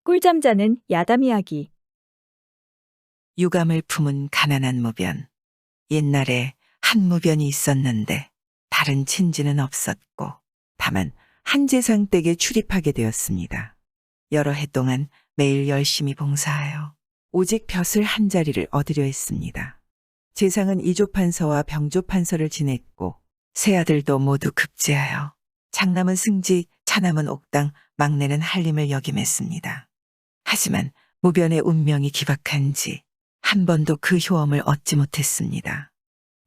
꿀잠 자는 야담 이야기. 유감을 품은 가난한 무변. 옛날에 한 무변이 있었는데 다른 친지는 없었고 다만 한제상 댁에 출입하게 되었습니다. 여러 해 동안 매일 열심히 봉사하여 오직 벼슬 한 자리를 얻으려 했습니다. 제상은 이조판서와 병조판서를 지냈고 세 아들도 모두 급제하여 장남은 승지, 차남은 옥당, 막내는 한림을 역임했습니다. 하지만 무변의 운명이 기박한지 한 번도 그 효험을 얻지 못했습니다.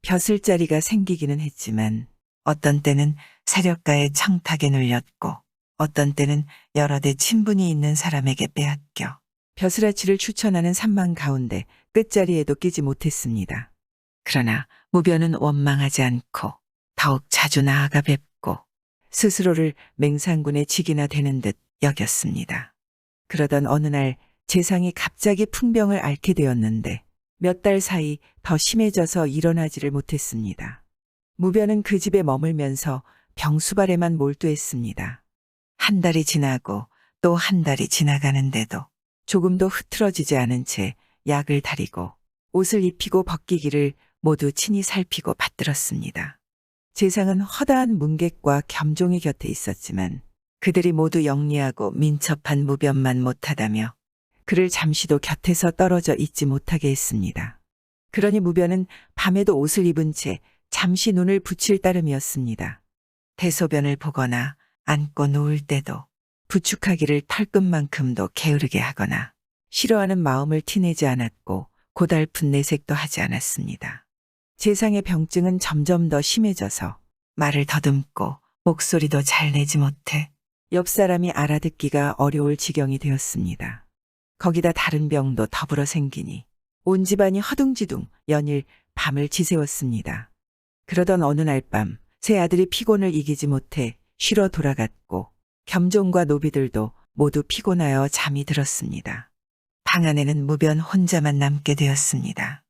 벼슬자리가 생기기는 했지만 어떤 때는 세력가의 청탁에 눌렸고 어떤 때는 여러 대 친분이 있는 사람에게 빼앗겨 벼슬아치를 추천하는 산망 가운데 끝자리에도 끼지 못했습니다. 그러나 무변은 원망하지 않고 더욱 자주 나아가 뵙고 스스로를 맹상군의 직이나 되는 듯 여겼습니다. 그러던 어느 날 재상이 갑자기 풍병을 앓게 되었는데 몇 달 사이 더 심해져서 일어나지를 못했습니다. 무변은 그 집에 머물면서 병수발에만 몰두했습니다. 한 달이 지나고 또 한 달이 지나가는데도 조금도 흐트러지지 않은 채 약을 다리고 옷을 입히고 벗기기를 모두 친히 살피고 받들었습니다. 재상은 허다한 문객과 겸종의 곁에 있었지만 그들이 모두 영리하고 민첩한 무변만 못하다며 그를 잠시도 곁에서 떨어져 있지 못하게 했습니다. 그러니 무변은 밤에도 옷을 입은 채 잠시 눈을 붙일 따름이었습니다. 대소변을 보거나 앉고 누울 때도 부축하기를 털끝만큼도 게으르게 하거나 싫어하는 마음을 티내지 않았고 고달픈 내색도 하지 않았습니다. 재상의 병증은 점점 더 심해져서 말을 더듬고 목소리도 잘 내지 못해 옆 사람이 알아듣기가 어려울 지경이 되었습니다. 거기다 다른 병도 더불어 생기니 온 집안이 허둥지둥 연일 밤을 지새웠습니다. 그러던 어느 날 밤 세 아들이 피곤을 이기지 못해 쉬러 돌아갔고 겸종과 노비들도 모두 피곤하여 잠이 들었습니다. 방 안에는 무변 혼자만 남게 되었습니다.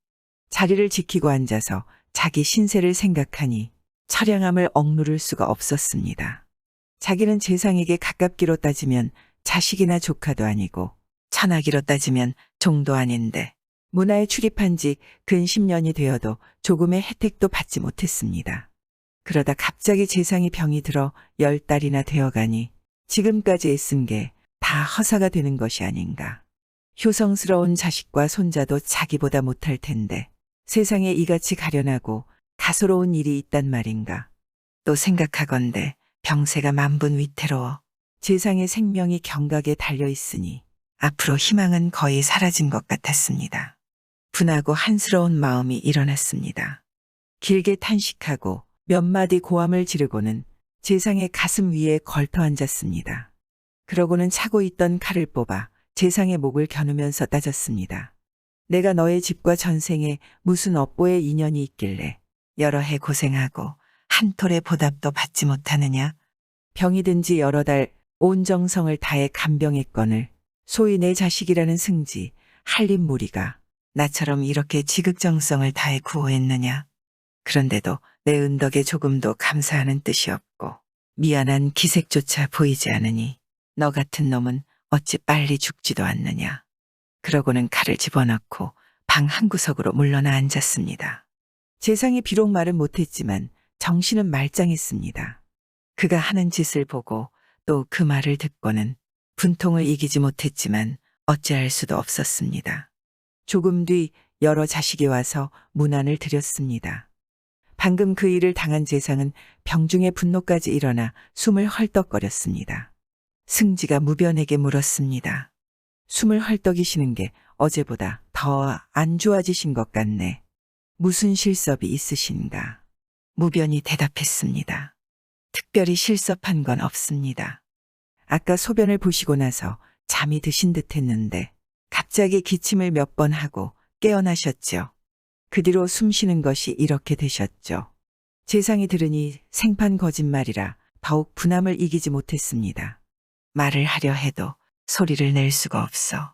자리를 지키고 앉아서 자기 신세를 생각하니 처량함을 억누를 수가 없었습니다. 자기는 재상에게 가깝기로 따지면 자식이나 조카도 아니고 천하기로 따지면 종도 아닌데 문화에 출입한 지 근 10년이 되어도 조금의 혜택도 받지 못했습니다. 그러다 갑자기 재상이 병이 들어 10달이나 되어가니 지금까지 애쓴 게 다 허사가 되는 것이 아닌가. 효성스러운 자식과 손자도 자기보다 못할 텐데 세상에 이같이 가련하고 가소로운 일이 있단 말인가. 또 생각하건대 병세가 만분 위태로워 재상의 생명이 경각에 달려있으니 앞으로 희망은 거의 사라진 것 같았습니다. 분하고 한스러운 마음이 일어났습니다. 길게 탄식하고 몇 마디 고함을 지르고는 재상의 가슴 위에 걸터 앉았습니다. 그러고는 차고 있던 칼을 뽑아 재상의 목을 겨누면서 따졌습니다. 내가 너의 집과 전생에 무슨 업보의 인연이 있길래 여러 해 고생하고 한 톨의 보답도 받지 못하느냐? 병이 든 지 여러 달 온 정성을 다해 간병했거늘 소위 내 자식이라는 승지, 한림 무리가 나처럼 이렇게 지극정성을 다해 구호했느냐? 그런데도 내 은덕에 조금도 감사하는 뜻이 없고 미안한 기색조차 보이지 않으니 너 같은 놈은 어찌 빨리 죽지도 않느냐? 그러고는 칼을 집어넣고 방 한구석으로 물러나 앉았습니다. 재상이 비록 말은 못했지만 정신은 말짱했습니다. 그가 하는 짓을 보고 또 그 말을 듣고는 분통을 이기지 못했지만 어찌할 수도 없었습니다. 조금 뒤 여러 자식이 와서 문안을 드렸습니다. 방금 그 일을 당한 재상은 병중의 분노까지 일어나 숨을 헐떡거렸습니다. 승지가 무변에게 물었습니다. 숨을 헐떡이시는 게 어제보다 더 안 좋아지신 것 같네. 무슨 실섭이 있으신가? 무변이 대답했습니다. 특별히 실섭한 건 없습니다. 아까 소변을 보시고 나서 잠이 드신 듯 했는데 갑자기 기침을 몇 번 하고 깨어나셨죠. 그 뒤로 숨 쉬는 것이 이렇게 되셨죠. 재상이 들으니 생판 거짓말이라 더욱 분함을 이기지 못했습니다. 말을 하려 해도 소리를 낼 수가 없어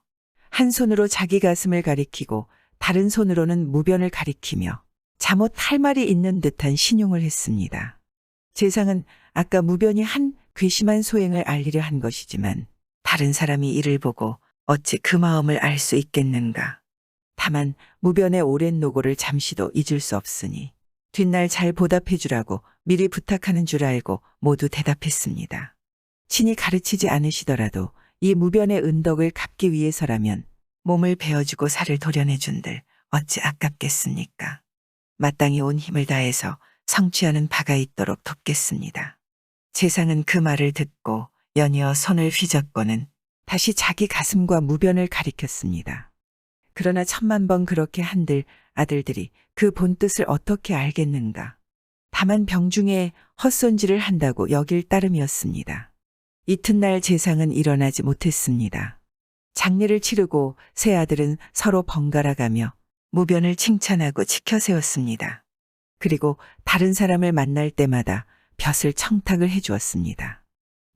한 손으로 자기 가슴을 가리키고 다른 손으로는 무변을 가리키며 잠옷 할 말이 있는 듯한 신용을 했습니다. 재상은 아까 무변이 한 괘씸한 소행을 알리려 한 것이지만 다른 사람이 이를 보고 어찌 그 마음을 알 수 있겠는가. 다만 무변의 오랜 노고를 잠시도 잊을 수 없으니 뒷날 잘 보답해 주라고 미리 부탁하는 줄 알고 모두 대답했습니다. 친히 가르치지 않으시더라도 이 무변의 은덕을 갚기 위해서라면 몸을 베어주고 살을 도려내준들 어찌 아깝겠습니까. 마땅히 온 힘을 다해서 성취하는 바가 있도록 돕겠습니다. 재상은 그 말을 듣고 연이어 손을 휘젓고는 다시 자기 가슴과 무변을 가리켰습니다. 그러나 천만 번 그렇게 한들 아들들이 그 본뜻을 어떻게 알겠는가. 다만 병중에 헛손질을 한다고 여길 따름이었습니다. 이튿날 재상은 일어나지 못했습니다. 장례를 치르고 세 아들은 서로 번갈아 가며 무변을 칭찬하고 지켜 세웠습니다. 그리고 다른 사람을 만날 때마다 벼슬 청탁을 해주었습니다.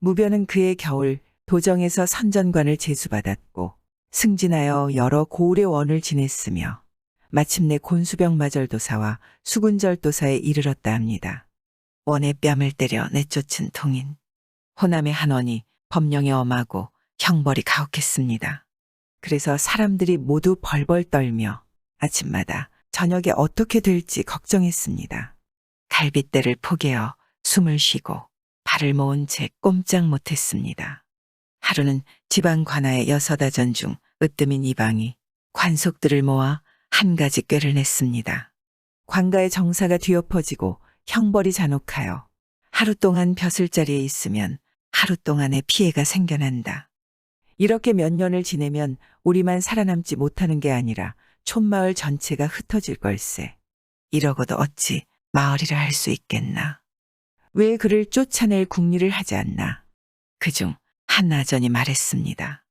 무변은 그해 겨울 도정에서 선전관을 제수받았고 승진하여 여러 고을의 원을 지냈으며 마침내 곤수병마절도사와 수군절도사에 이르렀다 합니다. 원의 뺨을 때려 내쫓은 통인. 호남의 한 원이 법령에 엄하고 형벌이 가혹했습니다. 그래서 사람들이 모두 벌벌 떨며 아침마다 저녁에 어떻게 될지 걱정했습니다. 갈빗대를 포개어 숨을 쉬고 발을 모은 채 꼼짝 못했습니다. 하루는 지방 관아의 6아전 중 으뜸인 이방이 관속들을 모아 한 가지 꾀를 냈습니다. 관가의 정사가 뒤엎어지고 형벌이 잔혹하여 하루 동안 벼슬자리에 있으면 하루 동안의 피해가 생겨난다. 이렇게 몇 년을 지내면 우리만 살아남지 못하는 게 아니라 촌마을 전체가 흩어질 걸세. 이러고도 어찌 마을이라 할 수 있겠나. 왜 그를 쫓아낼 궁리를 하지 않나. 그중 한 아전이 말했습니다.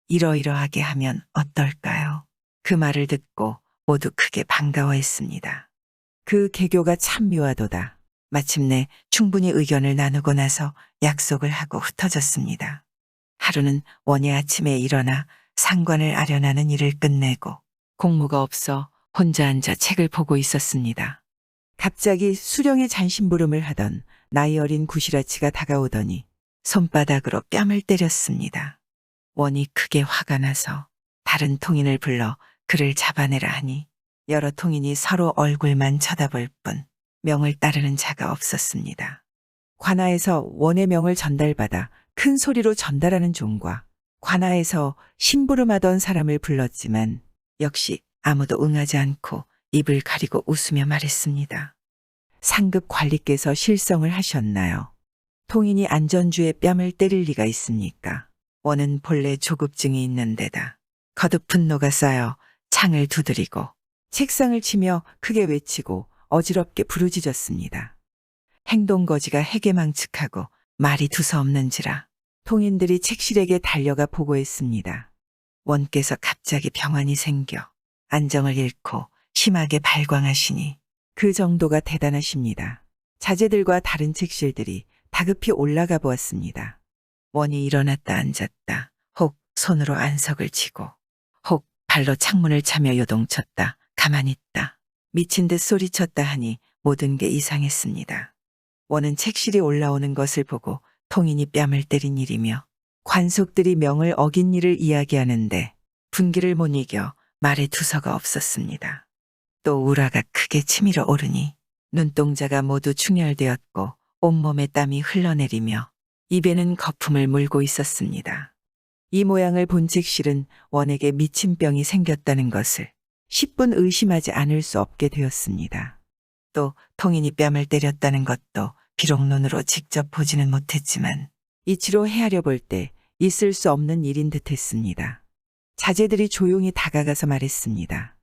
이러이러하게 하면 어떨까요? 그 말을 듣고 모두 크게 반가워했습니다. 그 개교가 참 묘하도다. 마침내 충분히 의견을 나누고 나서 약속을 하고 흩어졌습니다. 하루는 원이 아침에 일어나 상관을 아련하는 일을 끝내고 공무가 없어 혼자 앉아 책을 보고 있었습니다. 갑자기 수령의 잔심부름을 하던 나이 어린 구시라치가 다가오더니 손바닥으로 뺨을 때렸습니다. 원이 크게 화가 나서 다른 통인을 불러 그를 잡아내라 하니 여러 통인이 서로 얼굴만 쳐다볼 뿐 명을 따르는 자가 없었습니다. 관아에서 원의 명을 전달받아 큰 소리로 전달하는 종과 관아에서 심부름하던 사람을 불렀지만 역시 아무도 응하지 않고 입을 가리고 웃으며 말했습니다. 상급 관리께서 실성을 하셨나요? 통인이 안전주의 뺨을 때릴 리가 있습니까? 원은 본래 조급증이 있는 데다 거듭 분노가 쌓여 창을 두드리고 책상을 치며 크게 외치고 어지럽게 부르짖었습니다. 행동거지가 해괴망측하고 말이 두서없는지라 통인들이 책실에게 달려가 보고했습니다. 원께서 갑자기 병환이 생겨 안정을 잃고 심하게 발광하시니 그 정도가 대단하십니다. 자제들과 다른 책실들이 다급히 올라가 보았습니다. 원이 일어났다 앉았다. 혹 손으로 안석을 치고 혹 발로 창문을 차며 요동쳤다. 가만히 있다. 미친 듯 소리쳤다 하니 모든 게 이상했습니다. 원은 책실이 올라오는 것을 보고 통인이 뺨을 때린 일이며 관속들이 명을 어긴 일을 이야기하는데 분기를 못 이겨 말에 두서가 없었습니다. 또 우라가 크게 치밀어 오르니 눈동자가 모두 충혈되었고 온몸에 땀이 흘러내리며 입에는 거품을 물고 있었습니다. 이 모양을 본 책실은 원에게 미친병이 생겼다는 것을 10분 의심하지 않을 수 없게 되었습니다. 또 통인이 뺨을 때렸다는 것도 비록 눈으로 직접 보지는 못했지만 이치로 헤아려 볼 때 있을 수 없는 일인 듯 했습니다. 자제들이 조용히 다가가서 말했습니다.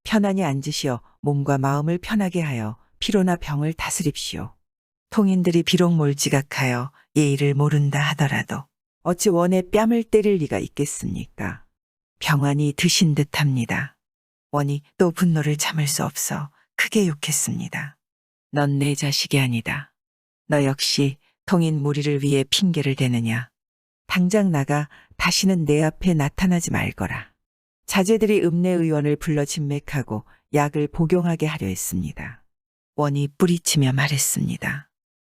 편안히 앉으시어 몸과 마음을 편하게 하여 피로나 병을 다스립시오. 통인들이 비록 몰지각하여 예의를 모른다 하더라도 어찌 원의 뺨을 때릴 리가 있겠습니까? 병환이 드신 듯합니다. 원이 또 분노를 참을 수 없어 크게 욕했습니다. 넌 내 자식이 아니다. 너 역시 통인 무리를 위해 핑계를 대느냐. 당장 나가 다시는 내 앞에 나타나지 말거라. 자제들이 읍내의원을 불러 진맥하고 약을 복용하게 하려 했습니다. 원이 뿌리치며 말했습니다.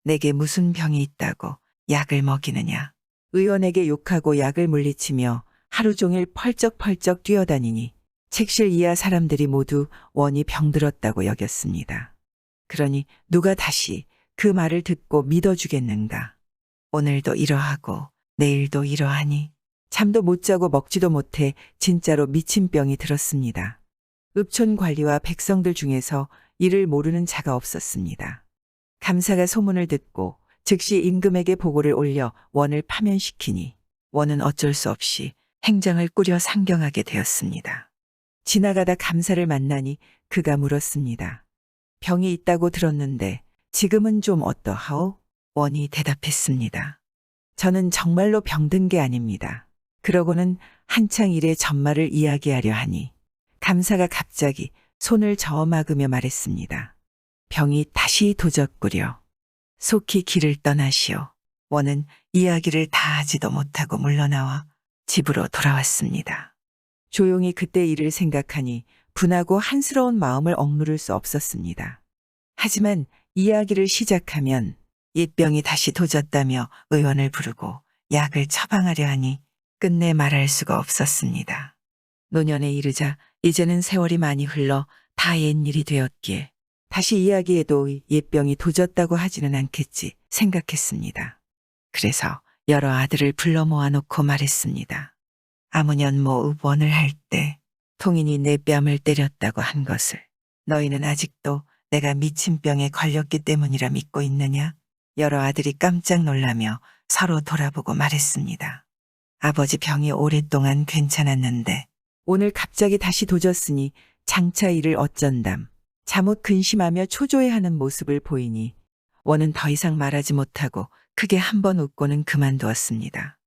내게 무슨 병이 있다고 약을 먹이느냐. 의원에게 욕하고 약을 물리치며 하루 종일 펄쩍펄쩍 뛰어다니니 책실 이하 사람들이 모두 원이 병들었다고 여겼습니다. 그러니 누가 다시 그 말을 듣고 믿어주겠는가. 오늘도 이러하고 내일도 이러하니 잠도 못 자고 먹지도 못해 진짜로 미친 병이 들었습니다. 읍촌 관리와 백성들 중에서 이를 모르는 자가 없었습니다. 감사가 소문을 듣고 즉시 임금에게 보고를 올려 원을 파면시키니 원은 어쩔 수 없이 행장을 꾸려 상경하게 되었습니다. 지나가다 감사를 만나니 그가 물었습니다. 병이 있다고 들었는데 지금은 좀 어떠하오? 원이 대답했습니다. 저는 정말로 병든 게 아닙니다. 그러고는 한창 일의 전말을 이야기하려 하니 감사가 갑자기 손을 저어막으며 말했습니다. 병이 다시 도졌구려. 속히 길을 떠나시오. 원은 이야기를 다 하지도 못하고 물러나와 집으로 돌아왔습니다. 조용히 그때 일을 생각하니 분하고 한스러운 마음을 억누를 수 없었습니다. 하지만 이야기를 시작하면 옛병이 다시 도졌다며 의원을 부르고 약을 처방하려 하니 끝내 말할 수가 없었습니다. 노년에 이르자 이제는 세월이 많이 흘러 다 옛일이 되었기에 다시 이야기해도 옛병이 도졌다고 하지는 않겠지 생각했습니다. 그래서 여러 아들을 불러 모아놓고 말했습니다. 아무년모 읍원을 할 때 통인이 내 뺨을 때렸다고 한 것을 너희는 아직도 내가 미친 병에 걸렸기 때문이라 믿고 있느냐? 여러 아들이 깜짝 놀라며 서로 돌아보고 말했습니다. 아버지 병이 오랫동안 괜찮았는데 오늘 갑자기 다시 도졌으니 장차 이를 어쩐담. 잠옷 근심하며 초조해하는 모습을 보이니 원은 더 이상 말하지 못하고 크게 한 번 웃고는 그만두었습니다.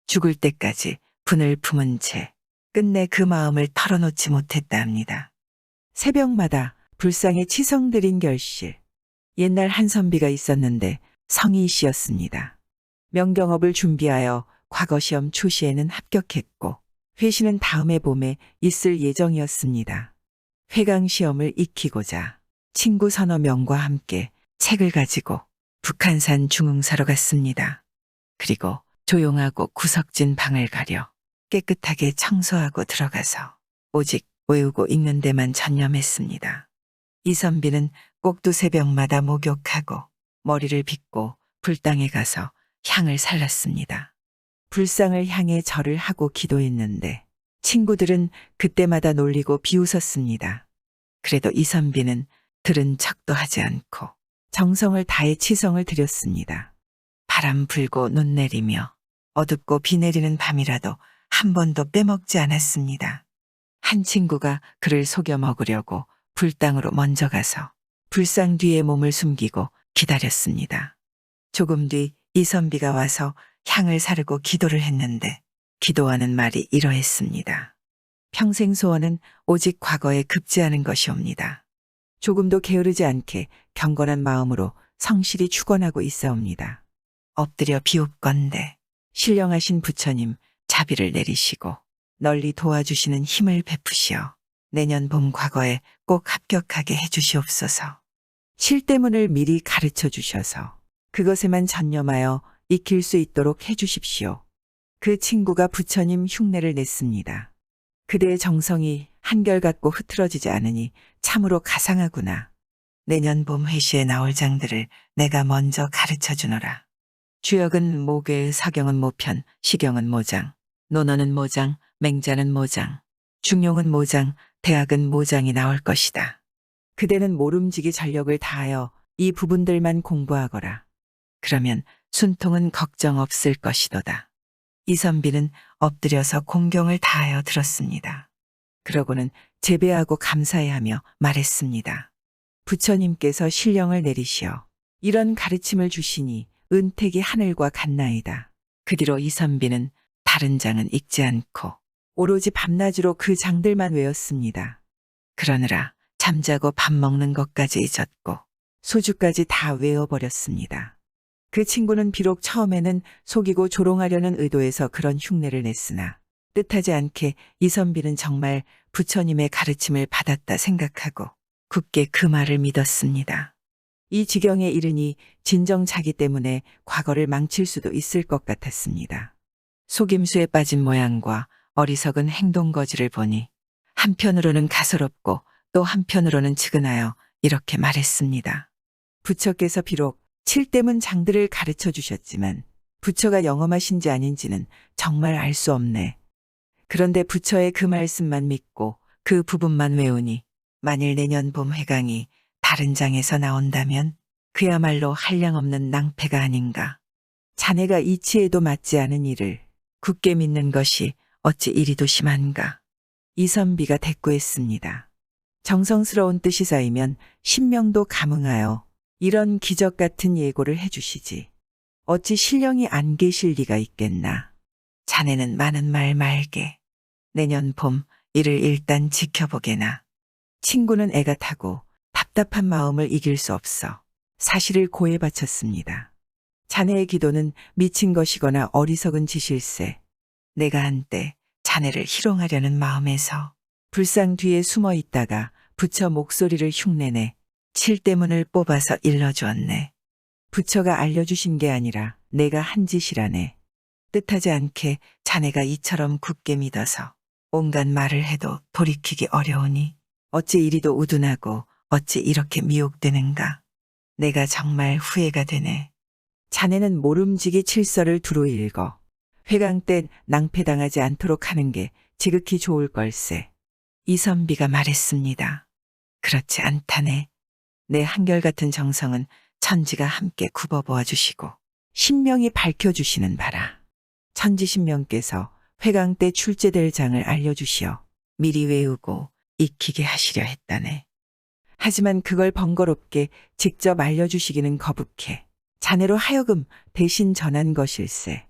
죽을 때까지 분을 품은 채 끝내 그 마음을 털어놓지 못했다 합니다. 새벽마다 불상에 치성드린 결실. 옛날 한 선비가 있었는데 성이 씨였습니다. 명경업을 준비하여 과거 시험 초시에는 합격했고 회시는 다음해 봄에 있을 예정이었습니다. 회강 시험을 익히고자 친구 서너 명과 함께 책을 가지고 북한산 중흥사로 갔습니다. 그리고 조용하고 구석진 방을 가려 깨끗하게 청소하고 들어가서 오직 외우고 읽는 데만 전념했습니다. 이 선비는 꼭 두세 병마다 목욕하고 머리를 빗고 불당에 가서 향을 살랐습니다. 불상을 향해 절을 하고 기도했는데 친구들은 그때마다 놀리고 비웃었습니다. 그래도 이 선비는 들은 척도 하지 않고 정성을 다해 치성을 드렸습니다. 바람 불고 눈 내리며 어둡고 비 내리는 밤이라도 한 번도 빼먹지 않았습니다. 한 친구가 그를 속여 먹으려고 불당으로 먼저 가서 불상 뒤에 몸을 숨기고 기다렸습니다. 조금 뒤 이 선비가 와서 향을 사르고 기도를 했는데 기도하는 말이 이러했습니다. 평생 소원은 오직 과거에 급제하는 것이옵니다. 조금도 게으르지 않게 경건한 마음으로 성실히 축원하고 있사옵니다. 엎드려 비옵건대 신령하신 부처님 자비를 내리시고 널리 도와주시는 힘을 베푸시어 내년 봄 과거에 꼭 합격하게 해주시옵소서. 실대문을 미리 가르쳐 주셔서 그것에만 전념하여 익힐 수 있도록 해주십시오. 그 친구가 부처님 흉내를 냈습니다. 그대의 정성이 한결같고 흐트러지지 않으니 참으로 가상하구나. 내년 봄 회시에 나올 장들을 내가 먼저 가르쳐 주노라. 주역은 모괴, 사경은 모편, 시경은 모장, 논어는 모장, 맹자는 모장, 중용은 모장, 대학은 모장이 나올 것이다. 그대는 모름지기 전력을 다하여 이 부분들만 공부하거라. 그러면 순통은 걱정 없을 것이도다. 이 선비는 엎드려서 공경을 다하여 들었습니다. 그러고는 재배하고 감사해하며 말했습니다. 부처님께서 신령을 내리시어 이런 가르침을 주시니 은택이 하늘과 같나이다. 그 뒤로 이 선비는 다른 장은 읽지 않고 오로지 밤낮으로 그 장들만 외웠습니다. 그러느라 잠자고 밥 먹는 것까지 잊었고 소주까지 다 외워버렸습니다. 그 친구는 비록 처음에는 속이고 조롱하려는 의도에서 그런 흉내를 냈으나 뜻하지 않게 이 선비는 정말 부처님의 가르침을 받았다 생각하고 굳게 그 말을 믿었습니다. 이 지경에 이르니 진정 자기 때문에 과거를 망칠 수도 있을 것 같았습니다. 속임수에 빠진 모양과 어리석은 행동거지를 보니 한편으로는 가소롭고 또 한편으로는 측은하여 이렇게 말했습니다. 부처께서 비록 칠대문 장들을 가르쳐 주셨지만 부처가 영험하신지 아닌지는 정말 알 수 없네. 그런데 부처의 그 말씀만 믿고 그 부분만 외우니 만일 내년 봄 회강이 다른 장에서 나온다면 그야말로 한량없는 낭패가 아닌가. 자네가 이치에도 맞지 않은 일을 굳게 믿는 것이 어찌 이리도 심한가. 이선비가 대꾸했습니다. 정성스러운 뜻이 쌓이면 신명도 감응하여 이런 기적 같은 예고를 해주시지. 어찌 신령이 안 계실 리가 있겠나. 자네는 많은 말 말게. 내년 봄 이를 일단 지켜보게나. 친구는 애가 타고 답답한 마음을 이길 수 없어 사실을 고해 바쳤습니다. 자네의 기도는 미친 것이거나 어리석은 짓일세. 내가 한때 자네를 희롱하려는 마음에서 불상 뒤에 숨어 있다가 부처 목소리를 흉내내 칠대문을 뽑아서 일러주었네. 부처가 알려주신 게 아니라 내가 한 짓이라네. 뜻하지 않게 자네가 이처럼 굳게 믿어서 온갖 말을 해도 돌이키기 어려우니 어찌 이리도 우둔하고 어찌 이렇게 미혹되는가. 내가 정말 후회가 되네. 자네는 모름지기 칠서를 두루 읽어 회강 때 낭패당하지 않도록 하는 게 지극히 좋을 걸세. 이선비가 말했습니다. 그렇지 않다네. 내 한결같은 정성은 천지가 함께 굽어보아 주시고 신명이 밝혀주시는 바라. 천지신명께서 회강 때 출제될 장을 알려주시어 미리 외우고 익히게 하시려 했다네. 하지만 그걸 번거롭게 직접 알려주시기는 거북해 자네로 하여금 대신 전한 것일세.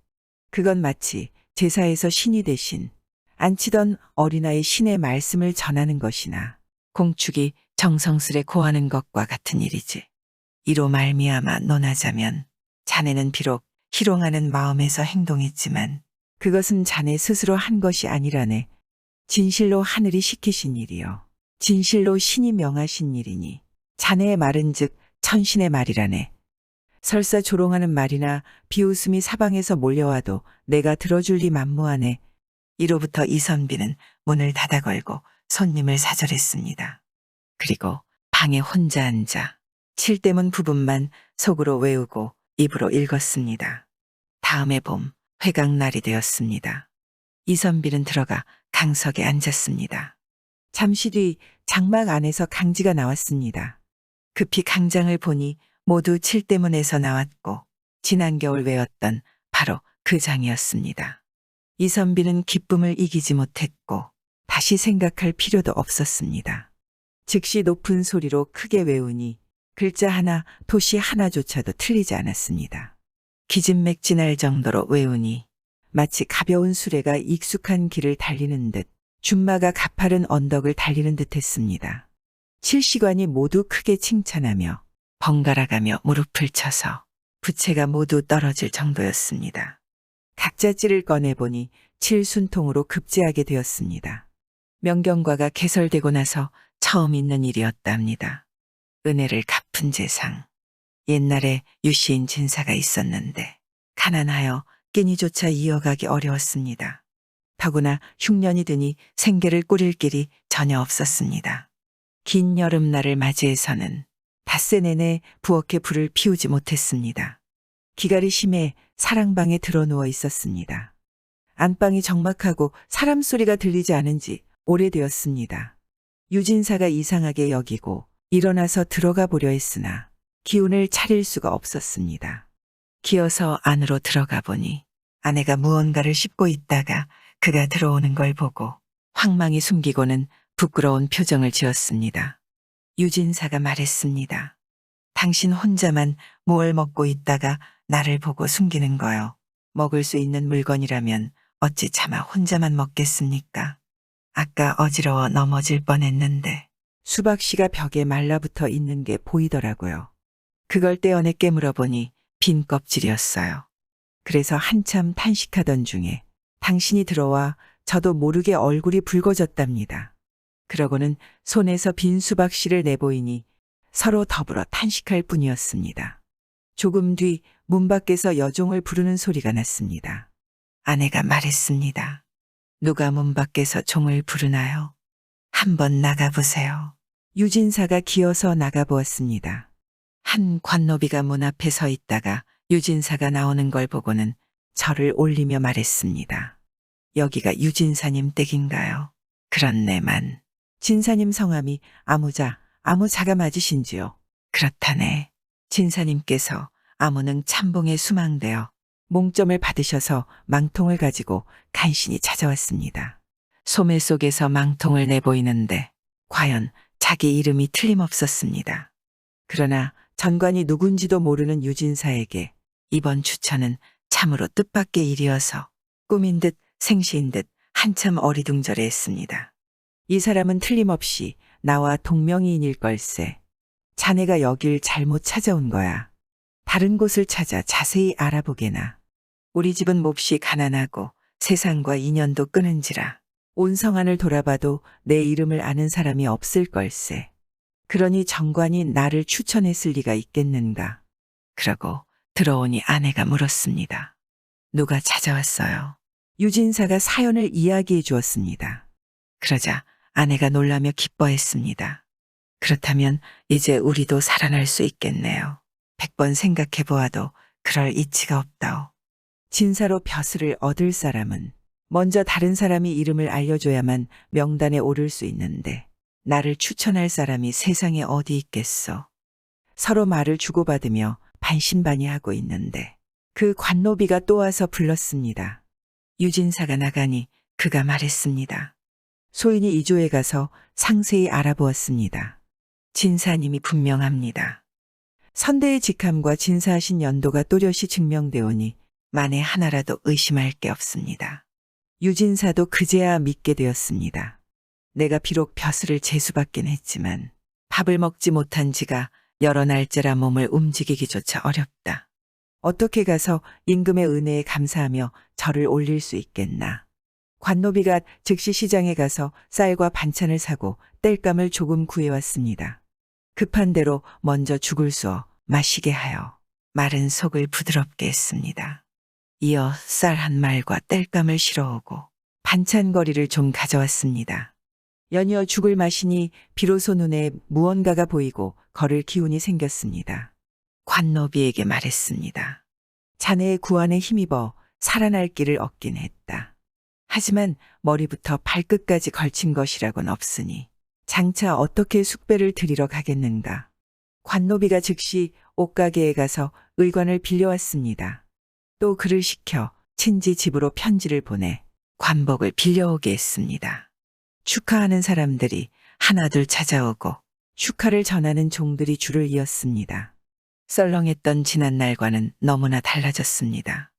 그건 마치 제사에서 신이 대신 앉히던 어린아이 신의 말씀을 전하는 것이나 공축이 정성스레 고하는 것과 같은 일이지. 이로 말미암아 논하자면 자네는 비록 희롱하는 마음에서 행동했지만 그것은 자네 스스로 한 것이 아니라네. 진실로 하늘이 시키신 일이요. 진실로 신이 명하신 일이니 자네의 말은 즉 천신의 말이라네. 설사 조롱하는 말이나 비웃음이 사방에서 몰려와도 내가 들어줄 리 만무하네. 이로부터 이선비는 문을 닫아 걸고 손님을 사절했습니다. 그리고 방에 혼자 앉아 칠대문 부분만 속으로 외우고 입으로 읽었습니다. 다음해 봄 회강날이 되었습니다. 이선비는 들어가 강석에 앉았습니다. 잠시 뒤 장막 안에서 강지가 나왔습니다. 급히 강장을 보니 모두 칠대문에서 나왔고 지난 겨울 외웠던 바로 그 장이었습니다. 이선비는 기쁨을 이기지 못했고 다시 생각할 필요도 없었습니다. 즉시 높은 소리로 크게 외우니 글자 하나, 도시 하나조차도 틀리지 않았습니다. 기진맥진할 정도로 외우니 마치 가벼운 수레가 익숙한 길을 달리는 듯 준마가 가파른 언덕을 달리는 듯 했습니다. 칠시관이 모두 크게 칭찬하며 번갈아가며 무릎을 쳐서 부채가 모두 떨어질 정도였습니다. 각자 찌를 꺼내보니 칠순통으로 급제하게 되었습니다. 명경과가 개설되고 나서 처음 있는 일이었답니다. 은혜를 갚은 재상. 옛날에 유시인 진사가 있었는데 가난하여 끼니조차 이어가기 어려웠습니다. 더구나 흉년이 드니 생계를 꾸릴 길이 전혀 없었습니다. 긴 여름날을 맞이해서는 닷새 내내 부엌에 불을 피우지 못했습니다. 기갈이 심해 사랑방에 드러누워 있었습니다. 안방이 적막하고 사람 소리가 들리지 않은 지 오래되었습니다. 유진사가 이상하게 여기고 일어나서 들어가 보려 했으나 기운을 차릴 수가 없었습니다. 기어서 안으로 들어가 보니 아내가 무언가를 씹고 있다가 그가 들어오는 걸 보고 황망히 숨기고는 부끄러운 표정을 지었습니다. 유진사가 말했습니다. 당신 혼자만 무얼 먹고 있다가 나를 보고 숨기는 거요. 먹을 수 있는 물건이라면 어찌 차마 혼자만 먹겠습니까? 아까 어지러워 넘어질 뻔했는데 수박씨가 벽에 말라붙어 있는 게 보이더라고요. 그걸 떼어내 깨물어 보니 빈 껍질이었어요. 그래서 한참 탄식하던 중에 당신이 들어와 저도 모르게 얼굴이 붉어졌답니다. 그러고는 손에서 빈 수박씨를 내보이니 서로 더불어 탄식할 뿐이었습니다. 조금 뒤 문 밖에서 여종을 부르는 소리가 났습니다. 아내가 말했습니다. 누가 문 밖에서 종을 부르나요? 한번 나가보세요. 유진사가 기어서 나가보았습니다. 한 관노비가 문 앞에 서 있다가 유진사가 나오는 걸 보고는 절을 올리며 말했습니다. 여기가 유진사님 댁인가요? 그렇네만. 진사님 성함이 아무자가 맞으신지요? 그렇다네. 진사님께서 아무능 참봉에 수망되어 몽점을 받으셔서 망통을 가지고 간신히 찾아왔습니다. 소매 속에서 망통을 내보이는데 과연 자기 이름이 틀림없었습니다. 그러나 전관이 누군지도 모르는 유진사에게 이번 추천은 참으로 뜻밖의 일이어서 꿈인 듯 생시인 듯 한참 어리둥절해 했습니다. 이 사람은 틀림없이 나와 동명이인일 걸세. 자네가 여길 잘못 찾아온 거야. 다른 곳을 찾아 자세히 알아보게나. 우리 집은 몹시 가난하고 세상과 인연도 끊은지라 온 성안을 돌아봐도 내 이름을 아는 사람이 없을 걸세. 그러니 정관이 나를 추천했을 리가 있겠는가. 그러고 들어오니 아내가 물었습니다. 누가 찾아왔어요? 유진사가 사연을 이야기해 주었습니다. 그러자 아내가 놀라며 기뻐했습니다. 그렇다면 이제 우리도 살아날 수 있겠네요. 100번 생각해 보아도 그럴 이치가 없다오. 진사로 벼슬을 얻을 사람은 먼저 다른 사람이 이름을 알려줘야만 명단에 오를 수 있는데 나를 추천할 사람이 세상에 어디 있겠소. 서로 말을 주고받으며 반신반의하고 있는데 그 관노비가 또 와서 불렀습니다. 유진사가 나가니 그가 말했습니다. 소인이 이조에 가서 상세히 알아보았습니다. 진사님이 분명합니다. 선대의 직함과 진사하신 연도가 또렷이 증명되오니 만에 하나라도 의심할 게 없습니다. 유진사도 그제야 믿게 되었습니다. 내가 비록 벼슬을 재수받긴 했지만 밥을 먹지 못한 지가 여러 날째라 몸을 움직이기조차 어렵다. 어떻게 가서 임금의 은혜에 감사하며 절을 올릴 수 있겠나. 관노비가 즉시 시장에 가서 쌀과 반찬을 사고 땔감을 조금 구해왔습니다. 급한 대로 먼저 죽을 쏘어 마시게 하여 마른 속을 부드럽게 했습니다. 이어 쌀 한 말과 땔감을 실어오고 반찬거리를 좀 가져왔습니다. 연이어 죽을 마시니 비로소 눈에 무언가가 보이고 걸을 기운이 생겼습니다. 관노비에게 말했습니다. 자네의 구안에 힘입어 살아날 길을 얻긴 했다. 하지만 머리부터 발끝까지 걸친 것이라곤 없으니 장차 어떻게 숙배를 드리러 가겠는가. 관노비가 즉시 옷가게에 가서 의관을 빌려왔습니다. 또 그를 시켜 친지 집으로 편지를 보내 관복을 빌려오게 했습니다. 축하하는 사람들이 하나둘 찾아오고 축하를 전하는 종들이 줄을 이었습니다. 썰렁했던 지난날과는 너무나 달라졌습니다.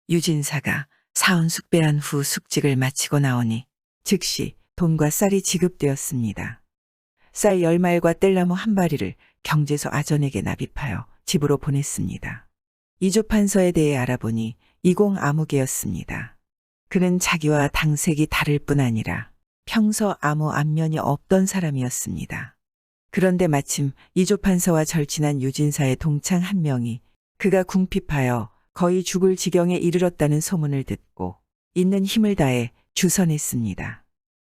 유진사가 사은 숙배한 후 숙직을 마치고 나오니 즉시 돈과 쌀이 지급되었습니다. 쌀 10말과 뗄나무 한 바리를 경제소 아전에게 납입하여 집으로 보냈습니다. 이조판서에 대해 알아보니 이공 아무개였습니다. 그는 자기와 당색이 다를 뿐 아니라 평소 아무 안면이 없던 사람이었습니다. 그런데 마침 이조판서와 절친한 유진사의 동창 한 명이 그가 궁핍하여 거의 죽을 지경에 이르렀다는 소문을 듣고 있는 힘을 다해 주선했습니다.